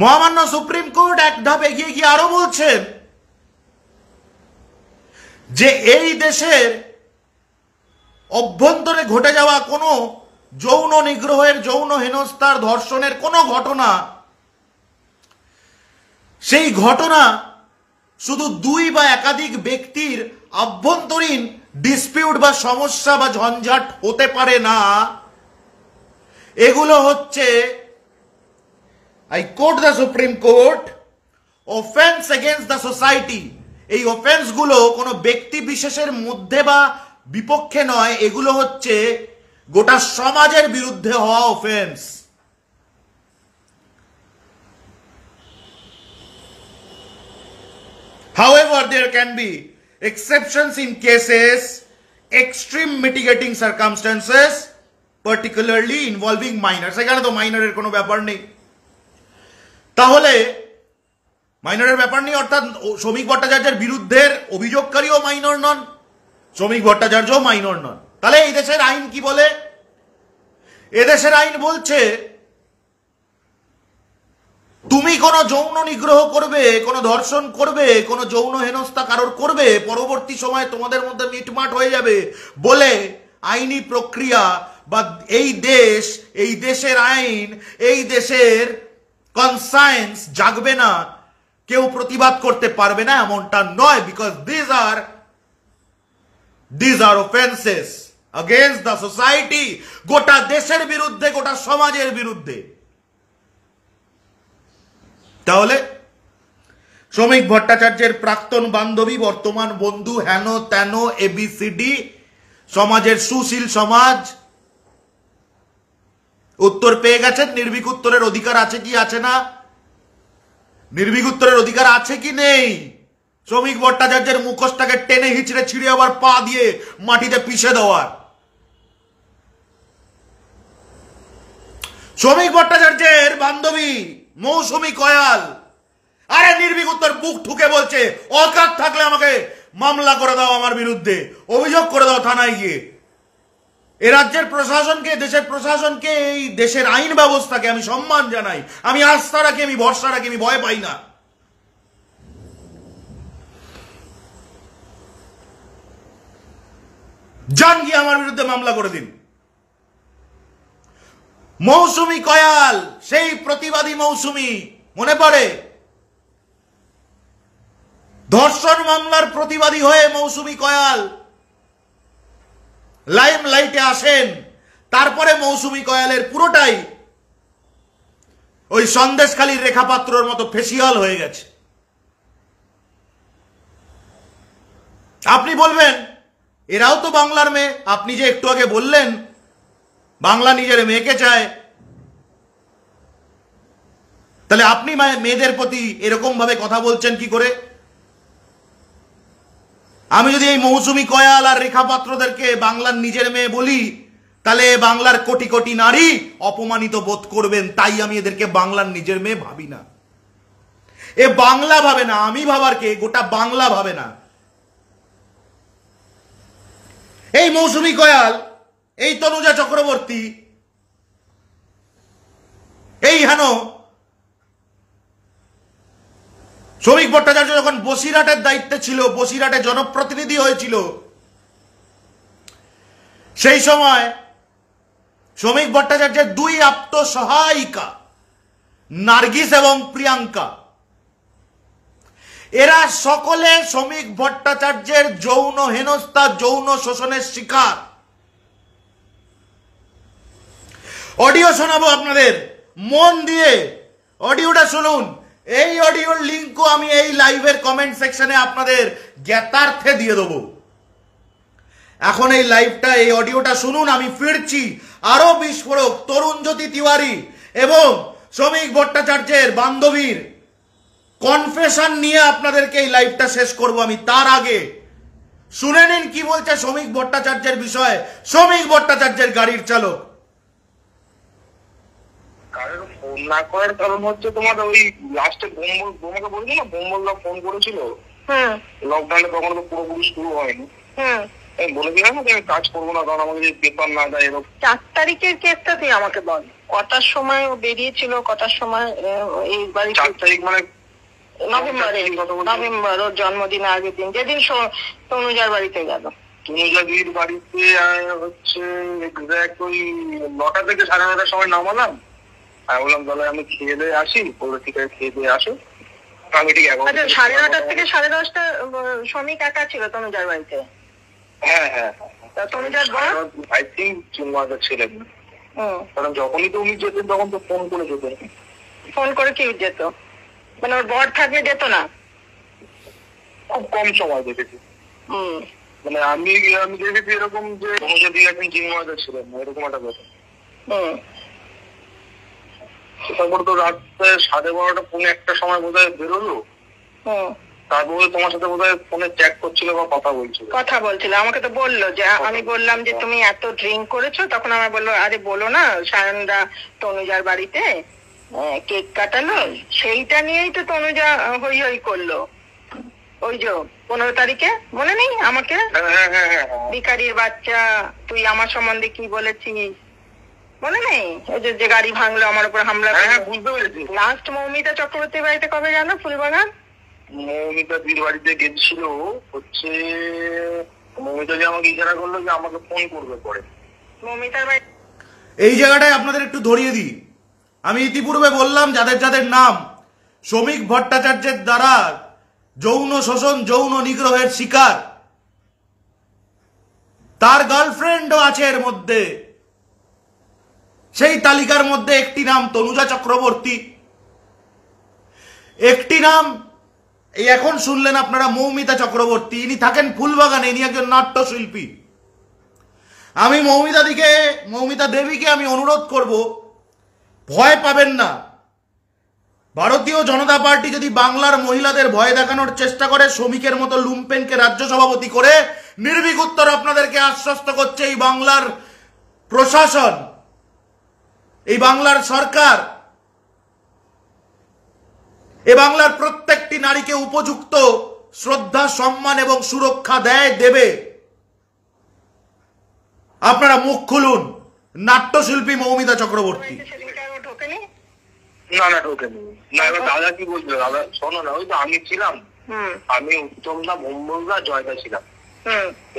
মহামান্য সুপ্রিম কোর্ট এক ধাপ এগিয়ে গিয়ে আরো বলছেন যে এই দেশের অভ্যন্তরে ঘটে যাওয়া কোনো যৌন নিগ্রহের, যৌন হেনস্থার, ধর্ষণের কোনো ঘটনা, সেই ঘটনা শুধু দুই বা একাধিক ব্যক্তির আভ্যন্তরীণ ডিসপিউট বা সমস্যা বা ঝঞ্ঝাট হতে পারে না। এগুলো হচ্ছে, I coat the supreme court, offence against the society. এই অফেন্স গুলো কোনো ব্যক্তি বিশেষের মধ্যে বা বিপক্ষে নয়, এগুলো হচ্ছে গোটা সমাজের বিরুদ্ধে হওয়া offence. However, there can be exceptions in cases, extreme mitigating circumstances, particularly involving minors. এখানে তো মাইনরের কোনো ব্যাপার নেই। তাহলে মাইনরের ব্যাপার নেই, অর্থাৎ শ্রমিক ভট্টাচার্যের বিরুদ্ধের অভিযোগকারীও মাইনর নন, শ্রমিক ভট্টাচার্যও মাইনর নন। তাহলে এই দেশের আইন কি বলে? এদেশের আইন বলছে তুমি কোনো যৌন নিগ্রহ করবে, কোনো ধর্ষণ করবে, কোনো যৌন হেনস্থা কারোর করবে, পরবর্তী সময়ে তোমাদের মধ্যে মিটমাট হয়ে যাবে বলে আইনি প্রক্রিয়া বা এই দেশ, এই দেশের আইন, এই দেশের কনসায়েন্স জাগবে না, কেউ প্রতিবাদ করতে পারবে না, এমনটা নয়। Because these are offenses against the society, গোটা দেশের বিরুদ্ধে, গোটা সমাজের বিরুদ্ধে। তাহলে শ্রমিক ভট্টাচার্যের প্রাক্তন বান্ধবী, বর্তমান বন্ধু, হেন তেন এবিসিডি, সমাজের সুশীল সমাজ উত্তর পেয়ে গেছেন। নির্ভীক উত্তরের অধিকার আছে কি আছে না? নির্ভীক উত্তরের অধিকার আছে কি নেই? শ্রমিক ভট্টাচার্যের মুখোশটাকে টেনে হিচড়ে ছিঁড়ে আবার পা দিয়ে মাটিতে পিষে দেওয়ার। শ্রমিক ভট্টাচার্যের বান্ধবী মৌসুমী কয়াল, আরে নির্ভীক উত্তর বুক ঠুকে বলছে, অকাত থাকলে আমাকে মামলা করে দাও, আমার বিরুদ্ধে অভিযোগ করে দাও থানায় গিয়ে। এ রাজ্যের প্রশাসনকে, দেশের প্রশাসনকে, এই দেশের আইন ব্যবস্থাকে আমি সম্মান জানাই, আমি আস্থা রাখি, আমি ভরসা রাখি, আমি ভয় পাই না। যান গিয়ে আমার বিরুদ্ধে মামলা করে দিন। মৌসুমী কয়াল, সেই প্রতিবাদী মৌসুমী, মনে পড়ে? ধর্ষণ মামলার প্রতিবাদী হয়ে মৌসুমী কয়াল লাইম লাইটে আসেন। তারপরে মৌসুমী কয়ালের পুরোটাই ওই সন্দেশখালীর রেখাপাত্রর মতো ফেসিয়াল হয়ে গেছে। আপনি বলবেন এরাও তো বাংলার মেয়ে, আপনি যে একটু আগে বললেন বাংলা নিজের মেয়েকে চায়, তাহলে আপনি মেয়েদের প্রতি এরকম ভাবে কথা বলছেন কি করে? আমি যদি এই মৌসুমী কয়াল আর রেখাপাত্রদেরকে বাংলার নিজের মেয়ে বলি, তাহলে বাংলার কোটি কোটি নারী অপমানিত বোধ করবেন। তাই আমি এদেরকে বাংলার নিজের মেয়ে ভাবি না। এ বাংলা ভাবে না, আমি ভাবার কে, গোটা বাংলা ভাবে না। এই মৌসুমী কয়াল, এই তনুজা চক্রবর্তী, এই হেন শ্রমিক ভট্টাচার্য যখন বসিরহাটের দায়িত্বে ছিল, বসিরহাটে জনপ্রতিনিধি হয়েছিল, সেই সময় শ্রমিক ভট্টাচার্যের দুই আপ্ত সহায়িকা নার্গিস এবং প্রিয়াঙ্কা, এরা সকলে শ্রমিক ভট্টাচার্যের যৌন হেনস্থা, যৌন শোষণের শিকার। অডিও শোনাবো আপনাদের, মন দিয়ে অডিওটা শুনুন। এই অডিওর লিঙ্কও আমি এই লাইভের কমেন্ট সেকশনে আপনাদের জ্ঞাতার্থে দিয়ে দেবো। এখন এই লাইভটা, এই অডিওটা শুনুন। আমি ফিরছি, আরো বিস্ফোরক তরুণ জ্যোতি তিওয়ারি এবং শ্রমিক ভট্টাচার্যের বান্ধবীর কনফেশন নিয়ে আপনাদেরকে এই লাইভটা শেষ করব আমি। তার আগে শুনে নিন কি বলছে শ্রমিক ভট্টাচার্যের বিষয়ে। শ্রমিক ভট্টাচার্যের গাড়ির চালক ফোন না করার কারণ হচ্ছে তোমার ওই লাস্টে বোমাকে বলছি না, বোমবলদা ফোন করেছিল লকডাউনে, তখন তো পুরোপুরি শুরু হয়নি। আমি বলেছিলাম না যে আমি কাজ করবো না, কারণ আমাকে যদি পেপার না দেয় এরকম। 4 তারিখের কেসটা তুই আমাকে বল, কটার সময় ও বেরিয়েছিল, কটার সময় এই বাড়ি? 4 তারিখ মানে নভেম্বর, ওর জন্মদিনের আগের দিন, যেদিন তনুজার বাড়িতে গেল। তনুজাদির বাড়িতে হচ্ছে এক্সাক্ট ওই 9টা থেকে 9:30টার সময় নামালাম। আমি বললাম তাহলে আমি খেয়ে দিয়ে আসি, বলে ঠিক আছে খেয়ে দিয়ে আসো। আমি ঠিক 9:30 থেকে 10:30 শ্রমিক একা ছিল তনুজার বাড়িতে? হ্যাঁ হ্যাঁ। তনুজার বর আই থিঙ্ক চিন্ময়দার ছিলেন, কারণ যখনই তো উনি যেতেন তখন তো ফোন করে যেতেন। ফোন করে কি যেত? মানে ওর বর থাকলে যেত না? খুব কম সময় দেখেছি। মানে আমি দেখেছি এরকম যে যদি একদিন চিন্ময়দা ছিলেন এরকম একটা কথা। তারপর তো রাত 12:30 পৌনে 1টার সময় বোধহয় বেরোলো। তারপরে তোমার সাথে বোধহয় ফোনে চ্যাট করছিল বা কথা বলছিল। আমাকে তো বললো যে, আমি বললাম যে তুমি এত ড্রিঙ্ক করেছো, তখন আমার বললো আরে বলো না, সায়নদা তনুজার বাড়িতে কেক কাটালো, সেইটা নিয়েই তো তনুজা হই হই করলো। ওই যে 15 তারিখে মনে নেই আমাকে, ভিখারির বাচ্চা তুই আমার সম্বন্ধে কি বলেছিস মনে নেই? ওই যে গাড়ি ভাঙলো, আমার উপর হামলা। বুঝতে পেরেছি। লাস্ট মৌমিতা চক্রবর্তীর বাড়িতে কবে জানো? ফুলবাগান। মৌমিতা দিদির বাড়িতে গেছিল হচ্ছে, মৌমিতা যে আমাকে ইশারা করলো যে আমাকে ফোন করবে পরে। মৌমিতার বাড়ি এই জায়গাটায় আপনাদের একটু ধরিয়ে দিই। আমি ইতিপূর্বে বললাম যাদের যাদের নাম শ্রমিক ভট্টাচার্যের দ্বারা যৌন শোষণ, যৌন নিগ্রহের শিকার, তার গার্লফ্রেন্ডও আছে এর মধ্যে। সেই তালিকার মধ্যে একটি নাম তনুজা চক্রবর্তী, একটি নাম এই এখন শুনলেন আপনারা মৌমিতা চক্রবর্তী। ইনি থাকেন ফুলবাগানে, ইনি একজন নাট্যশিল্পী। আমি মৌমিতা দেবীকে আমি অনুরোধ করব, ভয় পাবেন না। ভারতীয় জনতা পার্টি যদি বাংলার মহিলাদের ভয় দেখানোর চেষ্টা করে, শ্রমিকের মতো লুম্পেনকে রাজ্য সভাপতি করে, নির্ভীক উত্তর আপনাদেরকে আশ্বস্ত করছে এই বাংলার প্রশাসন, এই বাংলার সরকার, এ বাংলার প্রত্যেকটি নারীকে উপযুক্ত শ্রদ্ধা, সম্মান এবং সুরক্ষা দেবে। আপনারা মুখ খুলুন। নাট্যশিল্পী মৌমিতা চক্রবর্তী। না ঢোকেনি। না, এবার দাদা কি বলছিল, দাদা শোনো না, ওই তো আমি ছিলাম, আমি উত্তম না বোমবলদা জয়দা ছিলাম।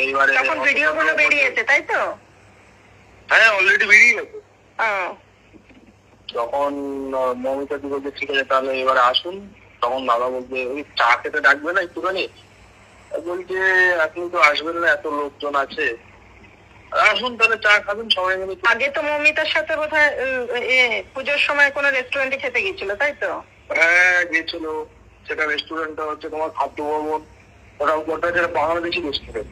এইবারে ভিডিও গুলো বেরিয়েছে তাই তো? হ্যাঁ, অলরেডি বেরিয়ে গেছে। যখন মৌমিতা কি বলছে ঠিক আছে তাহলে এবারে আসুন, তখন দাদা বলছে ওই চা খেতে ডাকবে না একটুখানি। বলছে আপনি তো আসবেন না, এত লোকজন আছে, আসুন তাহলে চা খাবেন সবাই মিলে। আগে তো মৌমিতার সাথে বোধহয় পুজোর সময় কোনো রেস্টুরেন্টে খেতে গেছিল তাই তো? হ্যাঁ গেছিল। সেটা রেস্টুরেন্টটা হচ্ছে তোমার খাদ্য ভবন, ওটা যেটা বাংলাদেশি রেস্টুরেন্ট।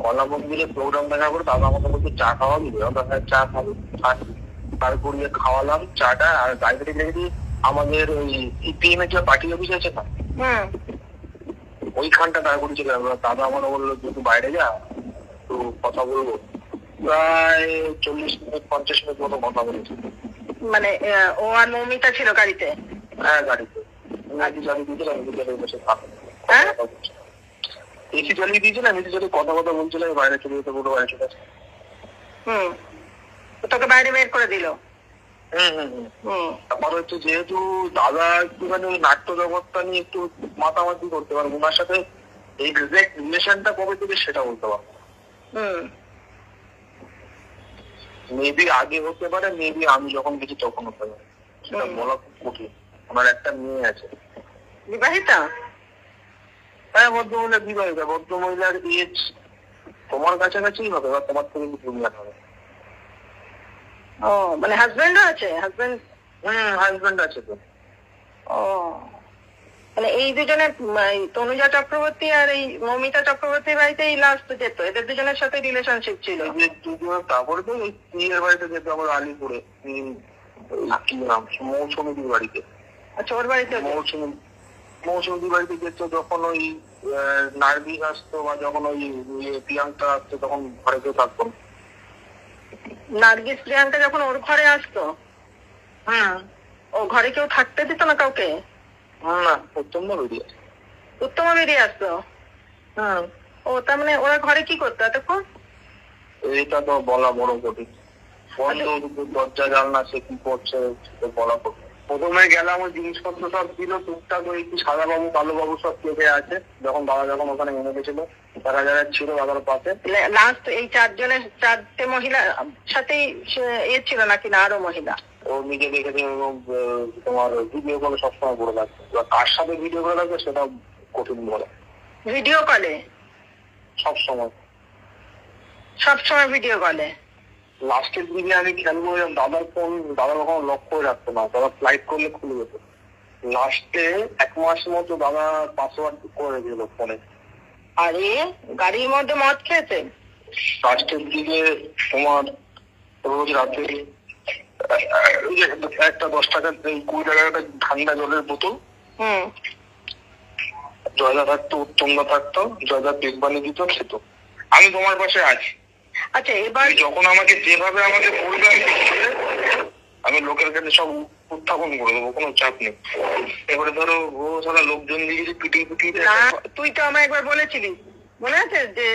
কলা মন্দিরের প্রোগ্রাম দেখা করে দাদা আমাকে বলছে চা খাওয়াবি, চা খাবো। তারপরে খাওয়ালাম চাটা, আর গাড়িতে দেখি আমাদের ওই সিপিএম এর যে পার্টি অফিস আছে না, ওইখানটা দাঁড় করেছিল। দাদা আমাকে বললো একটু বাইরে যা, একটু কথা বলবো। প্রায় 40-50 মিনিট মতো কথা বলেছি। মানে ও আর মৌমিতা ছিল গাড়িতে? হ্যাঁ গাড়িতে। এসি চালিয়ে দিয়েছিলাম, এসি চালিয়ে দিয়েছিলাম, এসি চালিয়ে কথা বলছিলাম, বাইরে চলে যেতে পুরো বাইরে চলে আসে। তোকে বাইরে বের করে দিল? তারপর হচ্ছে যেহেতু দাদা একটুখানি নাট্য জগৎটা নিয়ে একটু মাতামাতি করতে পারবো, ওনার সাথে এক্সাক্ট রিলেশনটা কবে থেকে সেটা বলতে পারবো। মেবি আগে হতে পারে, মেবি আমি যখন গেছি তখন হতে পারে, সেটা বলা খুব কঠিন। ওনার একটা মেয়ে আছে। বিবাহিতা? হ্যাঁ ভদ্রমহিলা বিবাহিতা। ভদ্রমহিলার এজ তোমার কাছাকাছি হবে বা তোমার থেকে জুনিয়র হবে। ও মানে হাজবেন্ডও আছে? হাজবেন্ড আছে তো। ও মানে এই দুজনে, তনুজা চক্রবর্তী আর এই মৌমিতা চক্রবর্তীর বাড়িতে এই লাস্ট যেত, এদের দুজনের সাথে রিলেশনশিপ ছিল। তারপরে তো এই স্ত্রীর বাড়িতে যেত আমার আলিপুরে, কি নাম, মৌসুমীর বাড়িতে। আচ্ছা, ওর বাড়িতে? মৌসুমী মৌসুমী বাড়িতে যেত যখন ওই নার্গিস আসতো বা যখন ওই প্রিয়াঙ্কা আসতো তখন ঘরে কেউ থাকতো না। নার্গিস প্রিয়াঙ্কা যখন ওর ঘরে আসতো, ও ঘরে কেউ থাকতে দিত না কাউকে? না, উত্তম বেরিয়ে উত্তমা বেরিয়ে আসতো। ও তার মানে ওরা ঘরে কি করতো এতক্ষণ? এইটা তো বলা বড় কঠিন। বন্ধ দরজা জানলা সে কি করছে বলা কঠিন। প্রথমে গেলাম ওই জিনিসপত্র সব ছিল টুকটাক, ওই কি সাদা বাবু কালো বাবু সব কেটে আছে যখন বাবা যখন ওখানে এনে গেছিল, তারা যারা ছিল বাবার পাশে। লাস্ট এই চারটে মহিলা সাথেই এ ছিল নাকি না আরো মহিলা? ও নিজে দেখেছে এবং তোমার ভিডিও কলে সবসময় করে রাখছে, কার সাথে ভিডিও করে রাখবে সেটা কঠিন বলে। ভিডিও কলে সবসময় ভিডিও কলে। লাস্টের দিকে আমি খেলবো দাদার ফোন, দাদার ওখানে লক করে রাখতো না, দাদা ফ্লাইট করলে খুলে যেত। লাস্টে 1 মাস মতো দাদা পাসওয়ার্ড করে দিল ফোনে। আরে গাড়ির মধ্যে মদ খেয়েছে? লাস্টের দিকে তোমার রোজ রাতে একটা 10 টাকার 20 টাকার একটা ঠান্ডা জলের বোতল, জয়দা থাকতো, উত্তমদা থাকতো, জয়দা পেট বানিয়ে দিত, খেত। আমি তোমার পাশে আছি। আচ্ছা, এবার যখন আমাকে যেভাবে আমাকে বলবে আমি লোকের কাছে সব উত্থাপন করে দেবো, কোনো চাপ নেই। এবারে ধরো ও সারা লোকজন দিয়ে পিটিয়ে তুই তো আমায় একবার বলেছিলি, মনে আছে যে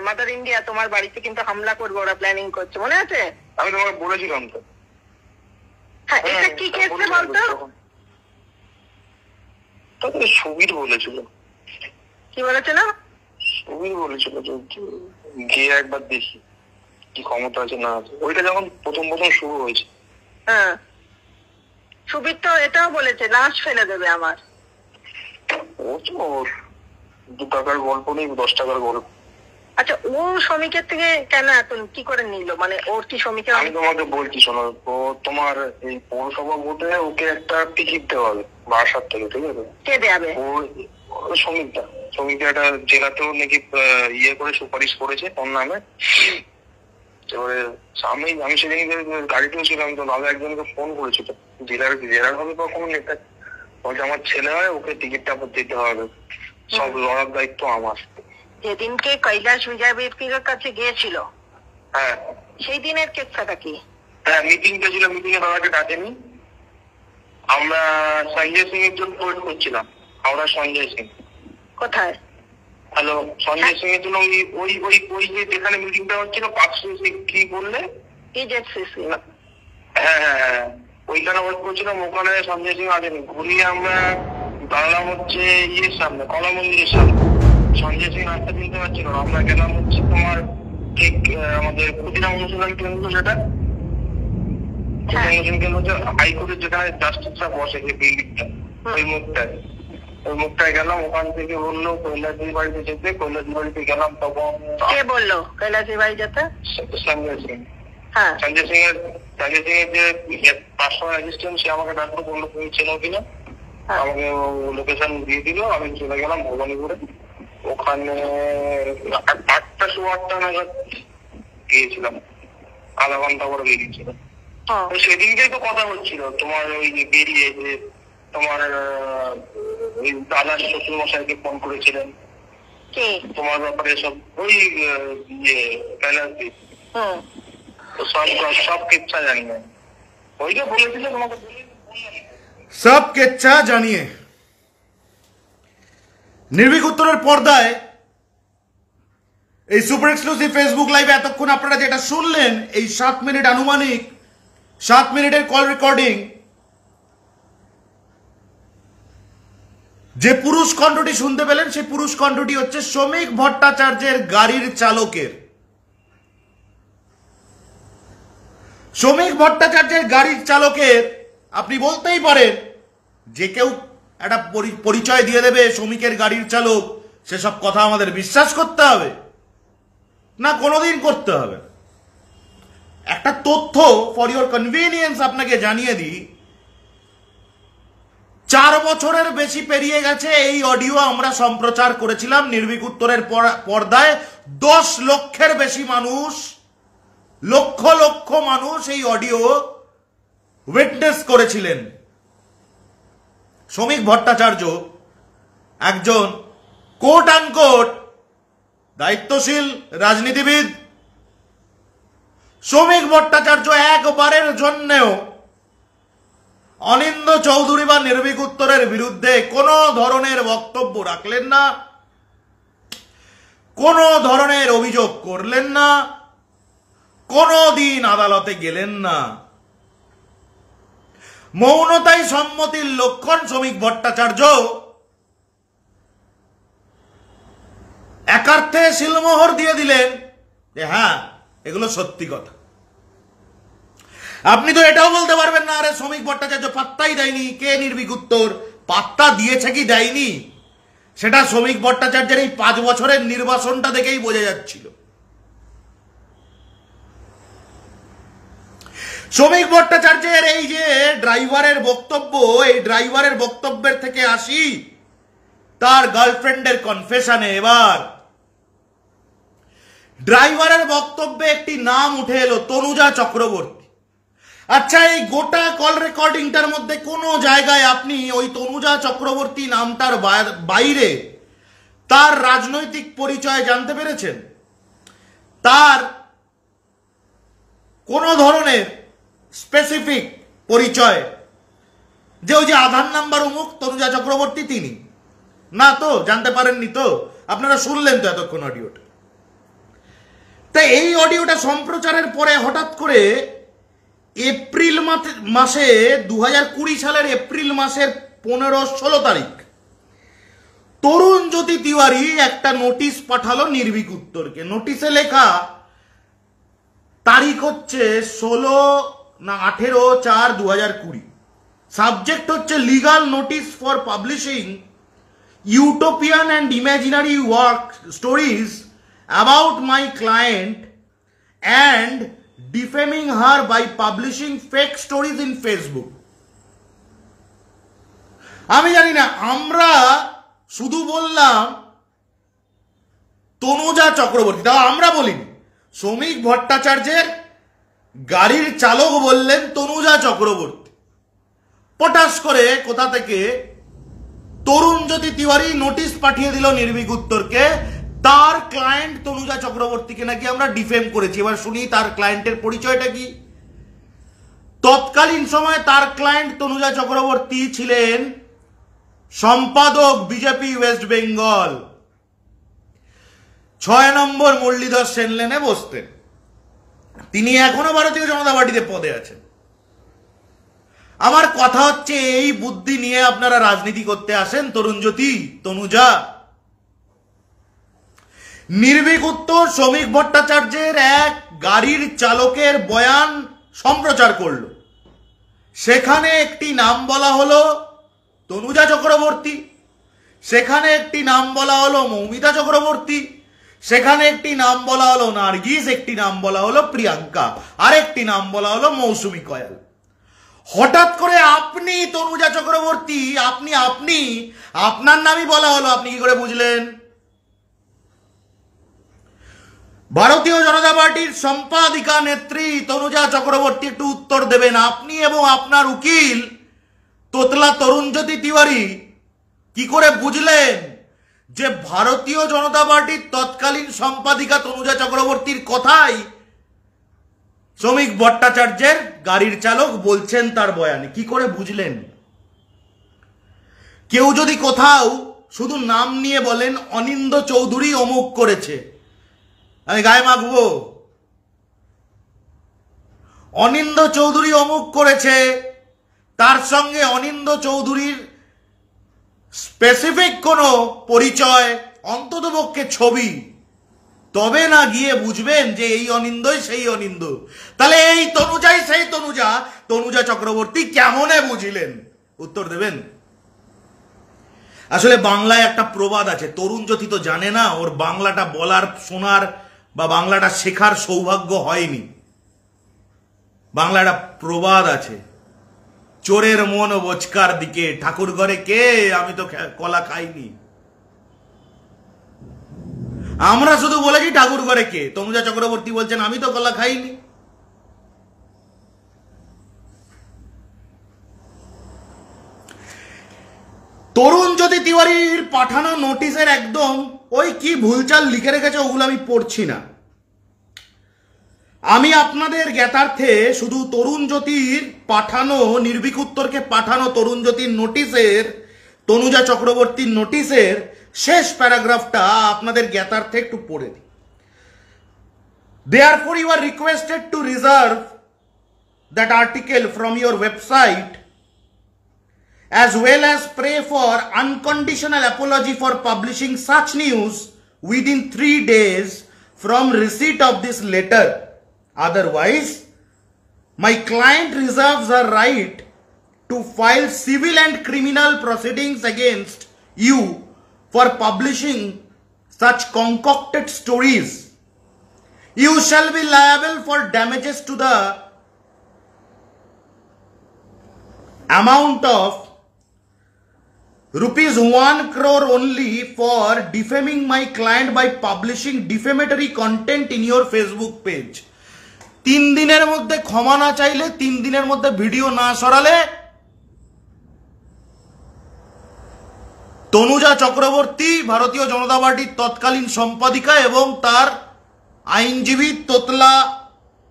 মাদার ইন্ডিয়া তোমার বাড়িতে কিন্তু হামলা করবে, ওরা প্ল্যানিং করছে, মনে আছে? আমি তোমাকে বলেছিলাম তো। হ্যাঁ, এটা কি কেস বলতো? তাদের সুবীর বলেছিল। কি বলেছিল? সুবীর বলেছিল যে গিয়ে একবার দেখি কি ক্ষমতা আছে না আছে। ওইটা যখন প্রথম শুরু হয়েছে। হ্যাঁ, সুবীর তো এটাও বলেছে লাশ ফেলে দেবে আমার। ও তো 2 টাকার গল্প নেই, 10 টাকার গল্প। আচ্ছা, ও শ্রমিকের থেকে কেন এত কি করে নিল? মানে ওর কি শ্রমিকের? আমি তোমাকে বলছি শোনো, ও তোমার এই পৌরসভা ভোটে ওকে একটা টিকিট দেওয়া হবে বারাসাত থেকে, ঠিক আছে? কে দেবে? ও শ্রমিকটা একটা জেলাতেও নাকি ইয়ে করে সুপারিশ করেছে ওর নামে। এবারে আমি সেদিন গাড়িতেও ছিলাম তো, দাদা একজনকে ফোন করেছিল জেলার হবে বা কোনো নেতা, বলছে আমার ছেলে হয়, ওকে টিকিটটা দিতে হবে, সব লড়ার দায়িত্ব আমার। যেদিনকে কৈলাস বিজয়বীরের কাছে গিয়েছিল, হ্যাঁ, সেই দিনের কেসটা কি? হ্যাঁ, মিটিংটা ছিল, মিটিংয়ে দাদাকে ডাকেনি। আমরা সঞ্জয় সিং এর জন্য ওয়েট করছিলাম, আমরা সঞ্জয় সিং। কোথায়? হ্যালো, সঞ্জয় সিং এর জন্য ওই যে যেখানে মিটিংটা হচ্ছিল, কি বললে? হ্যাঁ, ওইখানে ওয়েট করছিলাম। ওখানে সঞ্জয় সিং আসেনি। ঘুরিয়ে আমরা দাঁড়ালাম হচ্ছে ইয়ের সামনে, কলা মন্দিরের সামনে। সঞ্জয় সিং রাস্তা চিনতে পারছিল না। আমরা গেলাম হচ্ছে তোমার ঠিক আমাদের ক্ষুদিরাম অনুশীলন কেন্দ্র, সেটা অনুশীলন কেন্দ্র হচ্ছে হাইকোর্টের যেখানে জাস্টিসরা বসে, যে বিল্ডিংটা, ওই মুখটায় গেলাম। ওখান থেকে বললো কৈলাসীর বাড়িতে যেতে। কৈলাসীর বাড়িতে গেলাম, তখন কে বললো কৈলাসীর বাড়ি যেতে? সঞ্জয় সিং। সঞ্জয় সিং এর যে পার্সোনাল অ্যাসিস্ট্যান্ট, সে আমাকে ডাকলো, বললো তুমি চেনো কিনা। আমাকে লোকেশন দিয়ে দিল। আমি চলে গেলাম ভবানীপুরে। ওখানে 8টা নাগাদ গিয়েছিলাম, আধা ঘন্টা পরে বেরিয়েছিল। সেদিনকেই তো কথা হচ্ছিল তোমার ওই বেরিয়ে যে তোমার ওই দাদার শ্বশুর মশাইকে ফোন করেছিলেন তোমার ব্যাপারে, সব ওই সব কিচ্ছা জানিয়ে ওইটা বলেছিল তোমাকে, সব কেচ্ছা জানিয়ে। নির্ভীক উত্তরের পর্দায় এই সুপার এক্সক্লুসিভ ফেসবুক লাইভে এতক্ষণ আপনারা যেটা শুনলেন, এই 7 মিনিট আনুমানিক 7 মিনিটের কল রেকর্ডিং, যে পুরুষ কণ্ঠটি শুনতে পেলেন, সেই পুরুষ কণ্ঠটি হচ্ছে শ্রমিক ভট্টাচার্যের গাড়ির চালকের। শ্রমিক ভট্টাচার্যের গাড়ির চালকের আপনি বলতেই পারেন যে কেউ একটা পরিচয় দিয়ে দেবে শ্রমিকের গাড়ির চালক, সেসব কথা আমাদের বিশ্বাস করতে হবে না, কোনোদিন করতে হবে। একটা তথ্য ফর ইউর কনভিনিয়েন্স আপনাকে জানিয়ে দিই, 4 বছরের বেশি পেরিয়ে গেছে এই অডিও আমরা সম্প্রচার করেছিলাম নির্ভীক উত্তরের পর্দায়। 10 লক্ষের বেশি মানুষ, লক্ষ লক্ষ মানুষ এই অডিও উইটনেস করেছিলেন। শ্রমিক ভট্টাচার্য একজন কোট আনকোট দায়িত্বশীল রাজনীতিবিদ। শ্রমিক ভট্টাচার্য একবারের জন্যেও অনিন্দ্য চৌধুরী বা নির্ভীক উত্তরের বিরুদ্ধে কোনো ধরনের বক্তব্য রাখলেন না, কোনো ধরনের অভিযোগ করলেন না, কোনো দিন আদালতে গেলেন না। মৌনতাই সম্মতির লক্ষণ। শ্রমিক ভট্টাচার্য একার্থে শিলমোহর দিয়ে দিলেন যে হ্যাঁ এগুলো সত্যি কথা। আপনি তো এটাও বলতে পারবেন না আরে শ্রমিক ভট্টাচার্য পাত্তাই দেয়নি, কে নির্ভীক উত্তর পাত্তা দিয়েছে কি দেয়নি সেটা শ্রমিক ভট্টাচার্যের এই 5 বছরের নির্বাসনটা দেখেই বোঝা যাচ্ছিল। শ্রমিক ভট্টাচার্যের এই যে ড্রাইভারের বক্তব্য, এই ড্রাইভারের বক্তব্যের থেকে আসি তার গার্লফ্রেন্ডের কনফেশনে। এবার ড্রাইভারের বক্তব্যে একটি নাম উঠে এলো, তনুজা চক্রবর্তী। আচ্ছা, এই গোটা কল রেকর্ডিংটার মধ্যে কোনো জায়গায় আপনি ওই তনুজা চক্রবর্তী নামটার বাইরে তার রাজনৈতিক পরিচয় জানতে পেরেছেন? তার কোনো ধরনের স্পেসিফিক পরিচয় যে ওই যে আধার নাম্বার অমুক তনুজা চক্রবর্তী তিনি? না তো, জানতে পারেননি তো। আপনারা শুনলেন তো এতক্ষণ অডিওটা। তাই এই অডিওটা সম্প্রচারের পরে হঠাৎ করে এপ্রিল মাসে 2020 সালের এপ্রিল মাসের 15-16 তারিখ তরুণ জ্যোতি তিওয়ারি একটা নোটিশ পাঠালো নির্ভীক উত্তরকে। নোটিশে লেখা তারিখ হচ্ছে 18/4/2020। সাবজেক্ট হচ্ছে legal notice for publishing utopian and imaginary work stories about my client and defaming her by publishing fake stories in Facebook. আমি জানি না, আমরা শুধু বললাম তনুজা চক্রবর্তী, তাও আমরা বলিনি। শ্রমিক ভট্টাচার্যের গাড়ির চালক বললেন তনুজা চক্রবর্তী। পটাশ করে কোথা থেকে তরুণ জ্যোতি তিওয়ারি নোটিশ পাঠিয়ে দিল নির্ভীক উত্তরকে, তার ক্লায়েন্ট তনুজা চক্রবর্তীকে নাকি আমরা ডিফেম করেছি। এবার শুনি তার ক্লায়েন্টের পরিচয়টা কি। তৎকালীন সময় তার ক্লায়েন্ট তনুজা চক্রবর্তী ছিলেন সম্পাদক বিজেপি ওয়েস্ট বেঙ্গল, 6 নম্বর মুরলীধর সেন লেনে বসতেন। তিনি এখনো ভারতীয় জনতা পার্টিতে পদে আছেন। আমার কথা হচ্ছে, এই বুদ্ধি নিয়ে আপনারা রাজনীতি করতে আসেন তরুণ জ্যোতি, তনুজা? নির্ভীক উত্তর শ্রমিক ভট্টাচার্যের এক গাড়ির চালকের বয়ান সম্প্রচার করল। সেখানে একটি নাম বলা হলো তনুজা চক্রবর্তী, সেখানে একটি নাম বলা হলো মৌমিতা চক্রবর্তী, সেখানে একটি নাম বলা হলো নার্গিস, একটি নাম বলা হলো প্রিয়াঙ্কা, আর একটি নাম বলা হলো মৌসুমী কয়াল। হঠাৎ করে আপনি তনুজা চক্রবর্তী, আপনি আপনার নামই বলা হলো, আপনি কি করে বুঝলেন? ভারতীয় জনতা পার্টির সম্পাদিকা নেত্রী তনুজা চক্রবর্তী একটু উত্তর দেবেন। আপনি এবং আপনার উকিল তোতলা তরুণ জ্যোতি তিওয়ারি কি করে বুঝলেন যে ভারতীয় জনতা পার্টির তৎকালীন সম্পাদিকা তনুজা চক্রবর্তীর কথাই শ্রমিক ভট্টাচার্যের গাড়ির চালক বলছেন তার বয়ানে? কি করে বুঝলেন? কেউ যদি কোথাও শুধু নাম নিয়ে বলেন অনিন্দ্য চৌধুরী অমুক করেছে, আমি গায়ে মাখবো? অনিন্দ্য চৌধুরী অমুক করেছে, তার সঙ্গে অনিন্দ্য চৌধুরীর স্পেসিফিক কোনো পরিচয়, অন্ততপক্ষে ছবি, তবে না গিয়ে বুঝবেন যে এই অনিন্দই সেই অনিন্দ। তাহলে এই তনুজাই সেই তনুজা, তনুজা চক্রবর্তী কেমনে বুঝিলেন? উত্তর দেবেন। আসলে বাংলায় একটা প্রবাদ আছে, তরুণ জ্যোতি তো জানে না, ওর বাংলাটা বলার, শোনার বা বাংলাটা শেখার সৌভাগ্য হয়নি। বাংলা একটা প্রবাদ আছে, চোরের মন বোচকার দিকে, ঠাকুর ঘরে কে, আমি তো কলা খাইনি। আমরা শুধু বলেছি ঠাকুর ঘরে কে, তনুজা চক্রবর্তী বলছেন আমি তো কলা খাইনি। তরুণজ্যোতি তিওয়ারির পাঠানো নোটিশের একদম ওই কি ভুলচাল লিখে রেখেছে ওগুলো আমি পড়ছি না। আমি আপনাদের জ্ঞাতার্থে শুধু তরুণজ্যোতির পাঠানো, নির্ভীক উত্তরকে পাঠানো তরুণজ্যোতির নোটিশের, তনুজা চক্রবর্তীর নোটিশের শেষ প্যারাগ্রাফটা আপনাদের জ্ঞাতার্থে একটু পড়ে দিই। Therefore, you are requested to reserve that article from your website as well as pray for unconditional apology for publishing such news within 3 days from receipt of this letter. Otherwise, my client reserves her right to file civil and criminal proceedings against you for publishing such concocted stories. You shall be liable for damages to the amount of rupees 1 crore only for defaming my client by publishing defamatory content in your Facebook page. 3 দিনের মধ্যে ক্ষমা না চাইলে, 3 দিনের মধ্যে video না সরালে তনুজা চক্রবর্তী, ভারতীয় জনতা পার্টির তৎকালীন সম্পাদিকা, এবং তার আইনজীবী তোতলা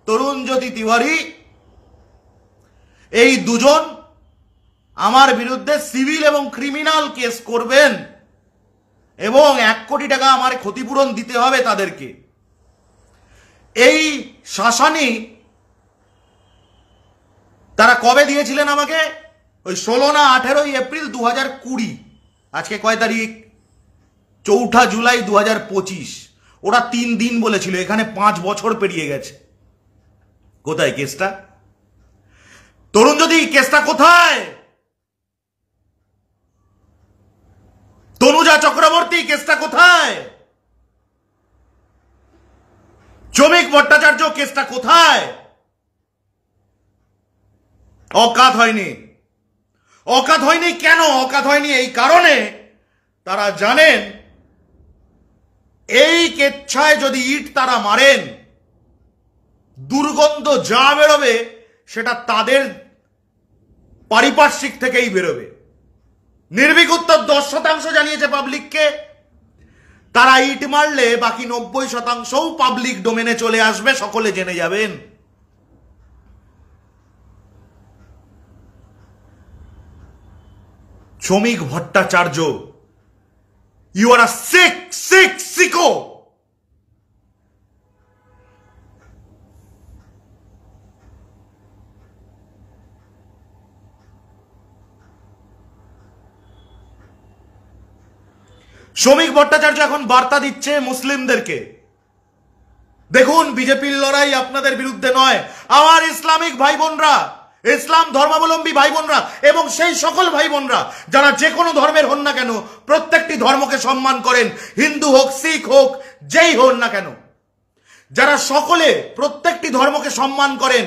তরুণজ্যোতি তিওয়ারি, এই দুজন আমার বিরুদ্ধে সিভিল এবং ক্রিমিনাল কেস করবেন এবং 1 কোটি টাকা আমার ক্ষতিপূরণ দিতে হবে তাদেরকে। এই শাসানি তারা কবে দিয়েছিলেন আমাকে? ওই 16 না 18 এপ্রিল 2020। আজকে কয় তারিখ? 4 জুলাই 2025। ওরা 3 দিন বলেছিল, এখানে 5 বছর পেরিয়ে গেছে। কোথায় কেসটা? তরুণজ্যোতি কেসটা কোথায়? তনুজা চক্রবর্তী কেসটা কোথায়? শ্রমিক ভট্টাচার্য কেসটা কোথায়? অকাত হয়নি। অকাত হয়নি কেন? অকাত হয়নি এই কারণে তারা জানেন এই কেচ্ছায় যদি ইট তারা মারেন, দুর্গন্ধ যা বেরোবে সেটা তাদের পারিপার্শ্বিক থেকেই বেরোবে। নির্ভীক উত্তর 10% জানিয়েছে পাবলিককে, তারা ইট মারলে বাকি 90%ও পাবলিক ডোমেনে চলে আসবে, সকলে জেনে যাবেন। Shramik Bhattacharya, you are a sick psycho. Shramik Bhattacharya এখন বার্তা দিচ্ছে মুসলিমদেরকে, দেখুন বিজেপির লড়াই আপনাদের বিরুদ্ধে নয়, আমার ইসলামিক ভাই বোনরা, ইসলাম ধর্মাবলম্বী ভাই বোনরা এবং সেই সকল ভাই বোনরা যারা যে কোনো ধর্মের হন না কেন, প্রত্যেকটি ধর্মকে সম্মান করেন, হিন্দু হোক, শিখ হোক, যেই হন না কেন, যারা সকলে প্রত্যেকটি ধর্মকে সম্মান করেন,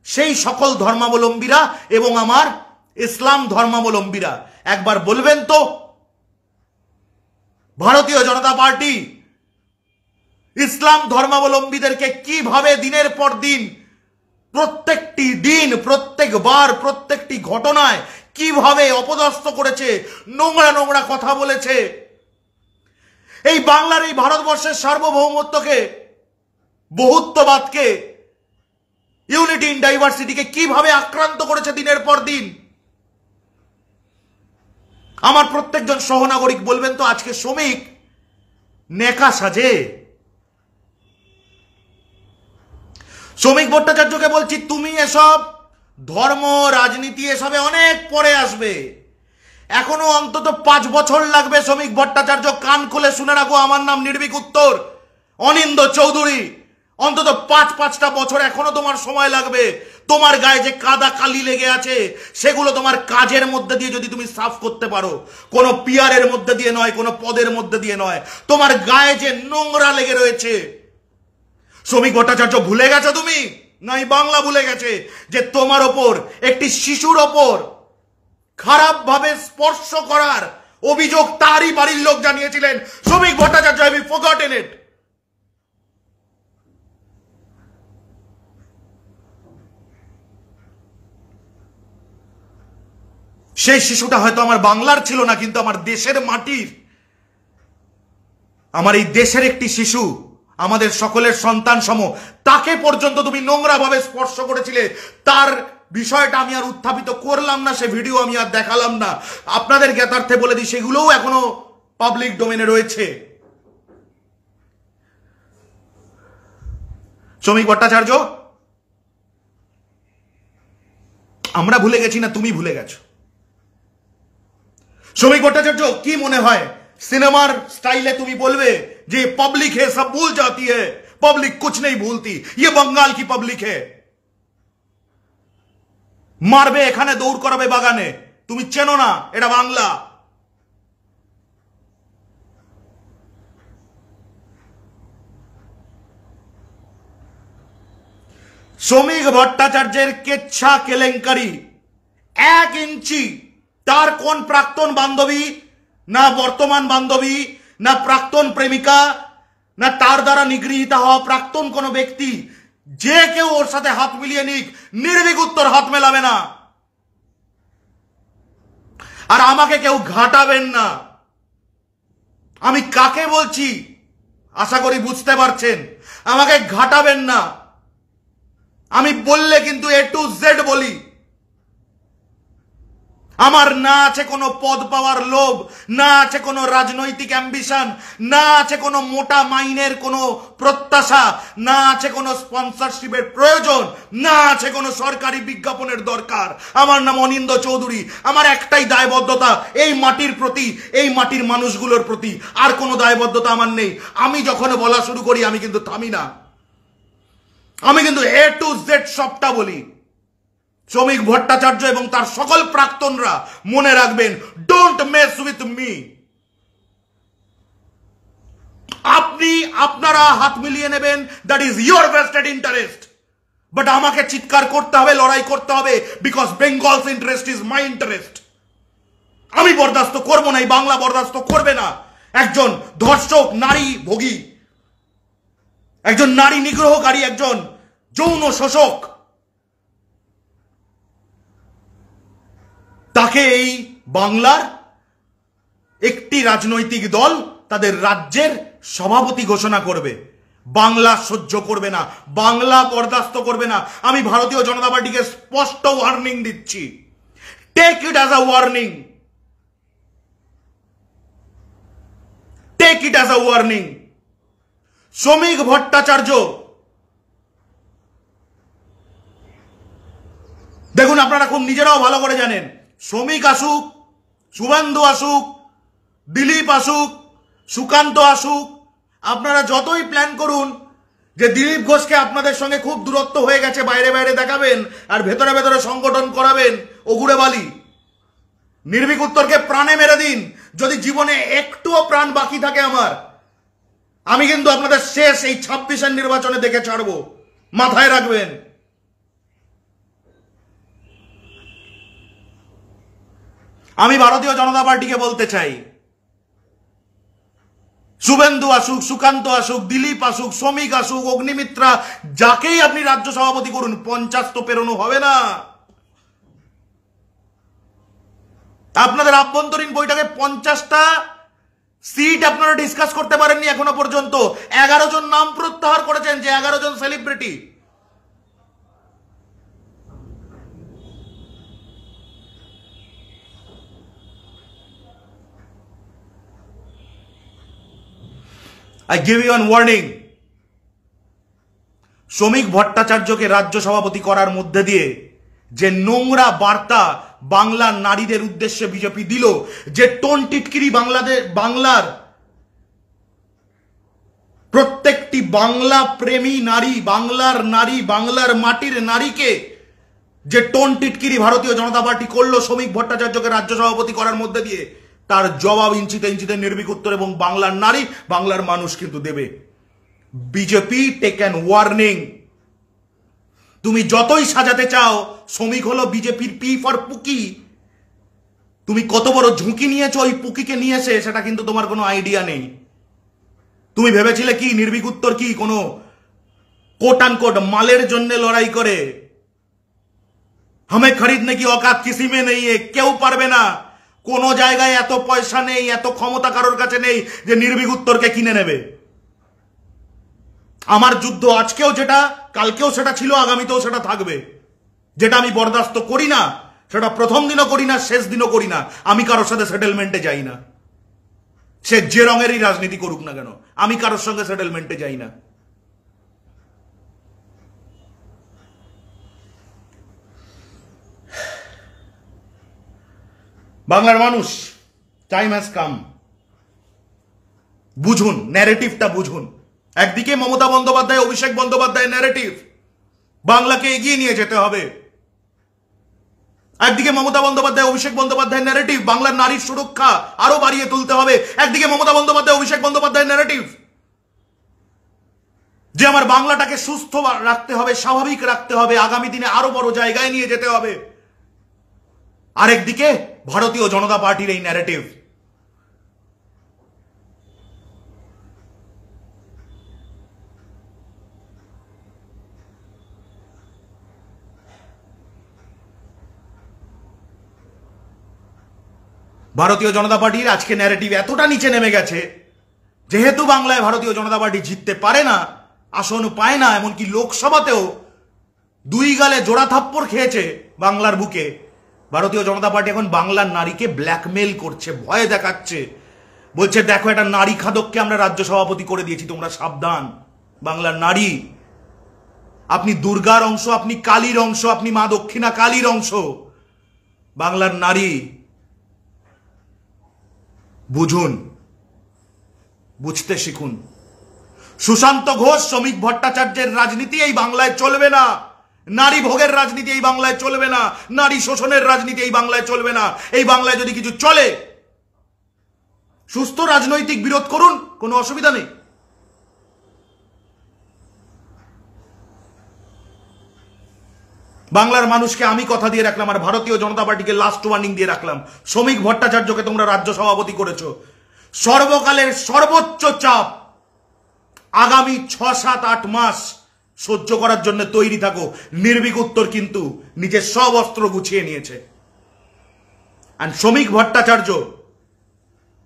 সেই সকল ধর্মাবলম্বীরা এবং আমার ইসলাম ধর্মাবলম্বীরা একবার বলবেন তো, ভারতীয় জনতা পার্টি ইসলাম ধর্মাবলম্বীদেরকে কিভাবে দিনের পর দিন, প্রত্যেকটি দিন, প্রত্যেকবার, প্রত্যেকটি ঘটনায় কিভাবে অপদস্থ করেছে, নোংরা নোংরা কথা বলেছে, এই বাংলার, এই ভারতবর্ষের সার্বভৌমত্বকে, বহুত্ববাদকে, ইউনিটি ইন ডাইভার্সিটিকে কিভাবে আক্রান্ত করেছে দিনের পর দিন। আমার প্রত্যেকজন সহনাগরিক বলবেন তো আজকে শ্রমিক নেকা সাজে? শ্রমিক ভট্টাচার্যকে বলছি, তুমি এসব ধর্ম রাজনীতি এসবে অনেক পরে আসবে, এখনো অন্তত 5 বছর লাগবে। শ্রমিক ভট্টাচার্য কান খুলে শুনে রাখো, আমার নাম নির্ভীক উত্তর, অনিন্দ চৌধুরী। অন্তত 5-5টা বছর এখনো তোমার সময় লাগবে। তোমার গায়ে যে কাদা কালি লেগে আছে সেগুলো তোমার কাজের মধ্যে দিয়ে যদি তুমি সাফ করতে পারো, কোনো পিয়ারের মধ্যে দিয়ে নয়, কোনো পদের মধ্যে দিয়ে নয়, তোমার গায়ে যে নোংরা লেগে রয়েছে। শ্রমিক ভট্টাচার্য ভুলে গেছো তুমি, নাই বাংলা ভুলে গেছে যে তোমার ওপর একটি শিশুর ওপর খারাপ ভাবে স্পর্শ করার অভিযোগ তারই বাড়ির লোক জানিয়েছিলেন। শ্রমিক ভট্টাচার্য, হ্যাভ ইউ ফরগটেন ইট? সেই শিশুটা হয়তো আমার বাংলার ছিল না, কিন্তু আমার দেশের মাটির, আমার এই দেশের একটি শিশু, আমাদের সকলের সন্তান সম, তাকে পর্যন্ত তুমি নোংরা ভাবে স্পর্শ করেছিলে। তার বিষয়টা আমি আর উত্থাপিত করলাম না, সে ভিডিও আমি আর দেখালাম না। আপনাদের জ্ঞাতার্থে বলে দিই, সেগুলোও এখনো পাবলিক ডোমেনে রয়েছে। শ্রমিক ভট্টাচার্য, আমরা ভুলে গেছি না তুমি ভুলে গেছো? শ্রমিক ভট্টাচার্য, কি মনে হয় সিনেমার স্টাইলে তুমি বলবে যে पब्लिक है सब भूल जाती है, पब्लिक कुछ नहीं भूलती, ये बंगाल की पब्लिक है, মারবে এখানে, দৌড় করাবে বাগানে, তুমি চেনো না এটা বাংলা। শ্রমিক ভট্টাচার্যের কেচ্ছা কেলেঙ্কারি 1 ইঞ্চি, তার কোন প্রাক্তন বান্ধবী, না বর্তমান বান্ধবী, না প্রাক্তন প্রেমিকা, না তার দ্বারা নিগৃহীতা হওয়া প্রাক্তন কোন ব্যক্তি, যে কেউ ওর সাথে হাত মিলিয়ে নিক, নির্ভীক উত্তর হাত মেলাবে না। আর আমাকে কেউ ঘাটাবেন না। আমি কাকে বলছি আশা করি বুঝতে পারছেন। আমাকে ঘাটাবেন না। আমি বললে কিন্তু A to Z বলি। আমার না আছে কোনো পদ পাওয়ার লোভ, না আছে কোনো রাজনৈতিক অ্যাম্বিশন, না আছে কোনো মোটা মাইনের কোনো প্রত্যাশা, না আছে কোনো স্পন্সরশিপের প্রয়োজন, না আছে কোনো সরকারি বিজ্ঞাপনের দরকার। আমার নাম অনিন্দ চৌধুরী। আমার একটাই দায়বদ্ধতা এই মাটির প্রতি, এই মাটির মানুষগুলোর প্রতি। আর কোনো দায়বদ্ধতা আমার নেই। আমি যখন বলা শুরু করি আমি কিন্তু থামি না। আমি কিন্তু A to Z সবটা বলি। শ্রমিক ভট্টাচার্য এবং তার সকল প্রাক্তনরা মনে রাখবেন, ডোন্ট মেস উইথ মি। আপনি আপনারা হাত মিলিয়ে নেবেন, that is your vested interest, but আমাকে চিৎকার করতে হবে, লড়াই করতে হবে, because Bengal's interest is my interest. আমি বরদাস্ত করবো না, এই বাংলা বরদাস্ত করবে না একজন ধর্ষক, নারী ভোগী, একজন নারী নিগ্রহকারী, একজন যৌন শোষক, তাকে এই বাংলার একটি রাজনৈতিক দল তাদের রাজ্যের সভাপতি ঘোষণা করবে। বাংলা সহ্য করবে না, বাংলা বরদাস্ত করবে না। আমি ভারতীয় জনতা পার্টিকে স্পষ্ট ওয়ার্নিং দিচ্ছি, take it as a warning, take it as a warning. Shramik Bhattacharya, দেখুন আপনারা খুব নিজেরাও ভালো করে জানেন, শ্রমিক আসুক, শুভেন্দু আসুক, দিলীপ আসুক, সুকান্ত আসুক, আপনারা যতই প্ল্যান করুন যে দিলীপ ঘোষকে আপনাদের সঙ্গে খুব দূরত্ব হয়ে গেছে বাইরে বাইরে দেখাবেন আর ভেতরে ভেতরে সংগঠন করাবেন, ওগুড়ে বালি। নির্ভীক উত্তরকে প্রাণে মেরে দিন। যদি জীবনে একটুও প্রাণ বাকি থাকে আমার, আমি কিন্তু আপনাদের শেষ এই 26-এর নির্বাচনে দেখে ছাড়বো, মাথায় রাখবেন। আমি ভারতীয় জনতা পার্টিকে বলতে চাই, শুভেন্দু আসুক, সুকান্ত আসুক, দিলীপ আসুক, শ্রমিক আসুক, অগ্নিমিত্রা, যাকেই আপনি রাজ্য সভাপতি করুন, 50 তো পেরোনো হবে না। আপনাদের আভ্যন্তরীণ বৈঠকে 50টা সিট আপনারা ডিসকাস করতে পারেননি এখনো পর্যন্ত। 11 জন নাম প্রত্যাহার করেছেন, যে 11 জন celebrity. I give you one warning. শ্রমিক ভট্টাচার্যকে রাজ্য সভাপতি করার মধ্যে দিয়ে যে নোংরা বার্তা বাংলার নারীদের উদ্দেশ্যে বিজেপি দিল, যে টোন টিটকিরি বাংলার প্রত্যেকটি বাংলা প্রেমী নারী, বাংলার নারী, বাংলার মাটির নারীকে যে টোন টিটকিরি ভারতীয় জনতা পার্টি করলো শ্রমিক ভট্টাচার্যকে রাজ্য সভাপতি করার মধ্যে দিয়ে, তার জবাব ইঞ্চিতে ইঞ্চিতে নির্ভীক উত্তর এবং বাংলার নারী, বাংলার মানুষ কিন্তু দেবে। BJP take an warning. তুমি যতই সাজাতে চাও শ্রমিক হলো বিজেপির পি ফর পুকি, তুমি কত বড় ঝুঁকি নিয়েছো ওই পুকিকে নিয়ে এসে, সেটা কিন্তু তোমার কোনো আইডিয়া নেই। তুমি ভেবেছিলে কি নির্ভীক উত্তর কি কোনো কোট আনকোট মালের জন্য লড়াই করে? हमें खरीदने की औकात किसी में नहीं है, কেউ পারবে না। কোন জায়গায় এত পয়সা নেই, এত ক্ষমতা কারোর কাছে নেই যে নির্ভীক উত্তরকে কিনে নেবে। আমার যুদ্ধ আজকেও যেটা, কালকেও সেটা ছিল, আগামীতেও সেটা থাকবে। যেটা আমি বরদাস্ত করি না, সেটা প্রথম দিনও করি না, শেষ দিনও করি না। আমি কারোর সাথে সেটেলমেন্টে যাই না, সে যে রঙেরই রাজনীতি করুক না কেন, আমি কারোর সঙ্গে সেটেলমেন্টে যাই না। বাংলার মানুষ, টাইম হ্যাজ কাম। বুঝুন, ন্যারেটিভটা বুঝুন। একদিকে মমতা বন্দ্যোপাধ্যায়, অভিষেক বন্দ্যোপাধ্যায় ন্যারেটিভ, বাংলাকে এগিয়ে নিয়ে যেতে হবে। একদিকে মমতা বন্দ্যোপাধ্যায়, অভিষেক বন্দ্যোপাধ্যায় ন্যারেটিভ, বাংলার নারীর সুরক্ষা আরো বাড়িয়ে তুলতে হবে। একদিকে মমতা বন্দ্যোপাধ্যায়, অভিষেক বন্দ্যোপাধ্যায় ন্যারেটিভ যে আমার বাংলাটাকে সুস্থ রাখতে হবে, স্বাভাবিক রাখতে হবে, আগামী দিনে আরো বড় জায়গায় নিয়ে যেতে হবে। আরেকদিকে ভারতীয় জনতা পার্টির এই ন্যারেটিভ। ভারতীয় জনতা পার্টির আজকে ন্যারেটিভ এতটা নিচে নেমে গেছে, যেহেতু বাংলায় ভারতীয় জনতা পার্টি জিততে পারে না, আসন পায় না, এমনকি লোকসভাতেও দুই গালে জোড়া থাপ্পড় খেয়েছে বাংলার বুকে। ভারতীয় জনতা পার্টি এখন বাংলার নারীকে ব্ল্যাকমেল করছে, ভয় দেখাচ্ছে, বলছে দেখো একটা নারী খাদককে আমরা রাজ্য সভাপতি করে দিয়েছি, তোমরা সাবধান। বাংলার নারী, আপনি দুর্গার অংশ, আপনি কালীর অংশ, আপনি মা দক্ষিণা কালীর অংশ। বাংলার নারী বুঝুন, বুঝতে শিখুন। সুশান্ত ঘোষ, শ্রমিক ভট্টাচার্যের রাজনীতি এই বাংলায় চলবে না। নারী ভোগের রাজনীতি এই বাংলায় চলবে না। নারী শোষণের রাজনীতি এই বাংলায় চলবে না। এই বাংলায় যদি কিছু চলে, সুস্থ রাজনৈতিক বিরোধ করুন, কোনো অসুবিধা নেই। বাংলার মানুষকে আমি কথা দিয়ে রাখলাম, আর ভারতীয় জনতা পার্টিকে লাস্ট ওয়ার্নিং দিয়ে রাখলাম, শ্রমিক ভট্টাচার্যকে তোমরা রাজ্য সভাপতি করেছো, সর্বকালের সর্বোচ্চ চাপ আগামী 6-7-8 মাস সহ্য করার জন্য তৈরি থাকো। নির্ভীক উত্তর কিন্তু নিজের সব অস্ত্র গুছিয়ে নিয়েছে। আর শ্রমিক ভট্টাচার্য,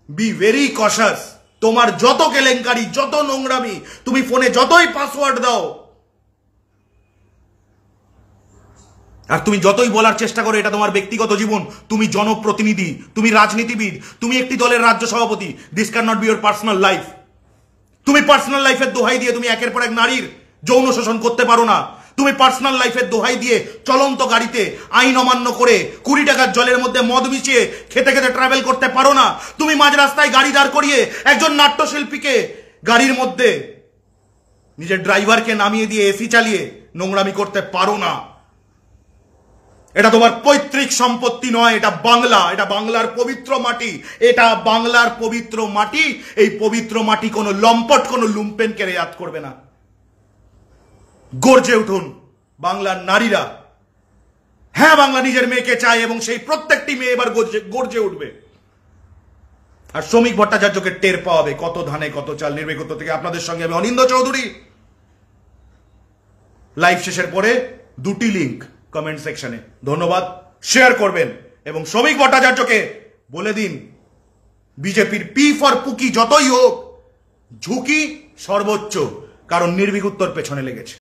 বি ভেরি কশাস। তোমার যত কেলেঙ্কারি, যত নোংরামি, তুমি ফোনে যতই পাসওয়ার্ড দাও, আর তুমি যতই বলার চেষ্টা করো এটা তোমার ব্যক্তিগত জীবন, তুমি জনপ্রতিনিধি, তুমি রাজনীতিবিদ, তুমি একটি দলের রাজ্য সভাপতি, this can not be your personal life. তুমি পার্সোনাল লাইফের দোহাই দিয়ে তুমি একের পর এক নারীর যৌন শোষণ করতে পারো না। তুমি পার্সোনাল লাইফের দোহাই দিয়ে চলন্ত গাড়িতে আইন অমান্য করে 20 টাকার জলের মধ্যে মদ মিশিয়ে খেতে খেতে ট্রাভেল করতে পারো না। তুমি মাঝ রাস্তায় গাড়ি দাঁড় করিয়ে একজন নাট্যশিল্পীকে গাড়ির মধ্যে নিজের ড্রাইভারকে নামিয়ে দিয়ে এসি চালিয়ে নোংরামি করতে পারো না। এটা তোমার পৈতৃক সম্পত্তি নয়, এটা বাংলা, এটা বাংলার পবিত্র মাটি, এটা বাংলার পবিত্র মাটি। এই পবিত্র মাটি কোনো লম্পট, কোনো লুম্পেনকে রেয়াত করবে না। গর্জে উঠুন বাংলার নারীরা। হ্যাঁ, বাংলা নিজের মেয়েকে চায় এবং সেই প্রত্যেকটি মেয়ে এবার গর্জে উঠবে। আর শ্রমিক ভট্টাচার্যকে টের পাওয়াবে কত ধানে কত চাল। নির্ভীক উত্তর থেকে আপনাদের সঙ্গে আমি অনিন্দ চৌধুরী। লাইভ শেষের পরে 2টি লিঙ্ক কমেন্ট সেকশনে। ধন্যবাদ, শেয়ার করবেন এবং শ্রমিক ভট্টাচার্যকে বলে দিন বিজেপির পি ফর পুকি যতই হোক, ঝুঁকি সর্বোচ্চ, কারণ নির্ভীক উত্তর পেছনে লেগেছে।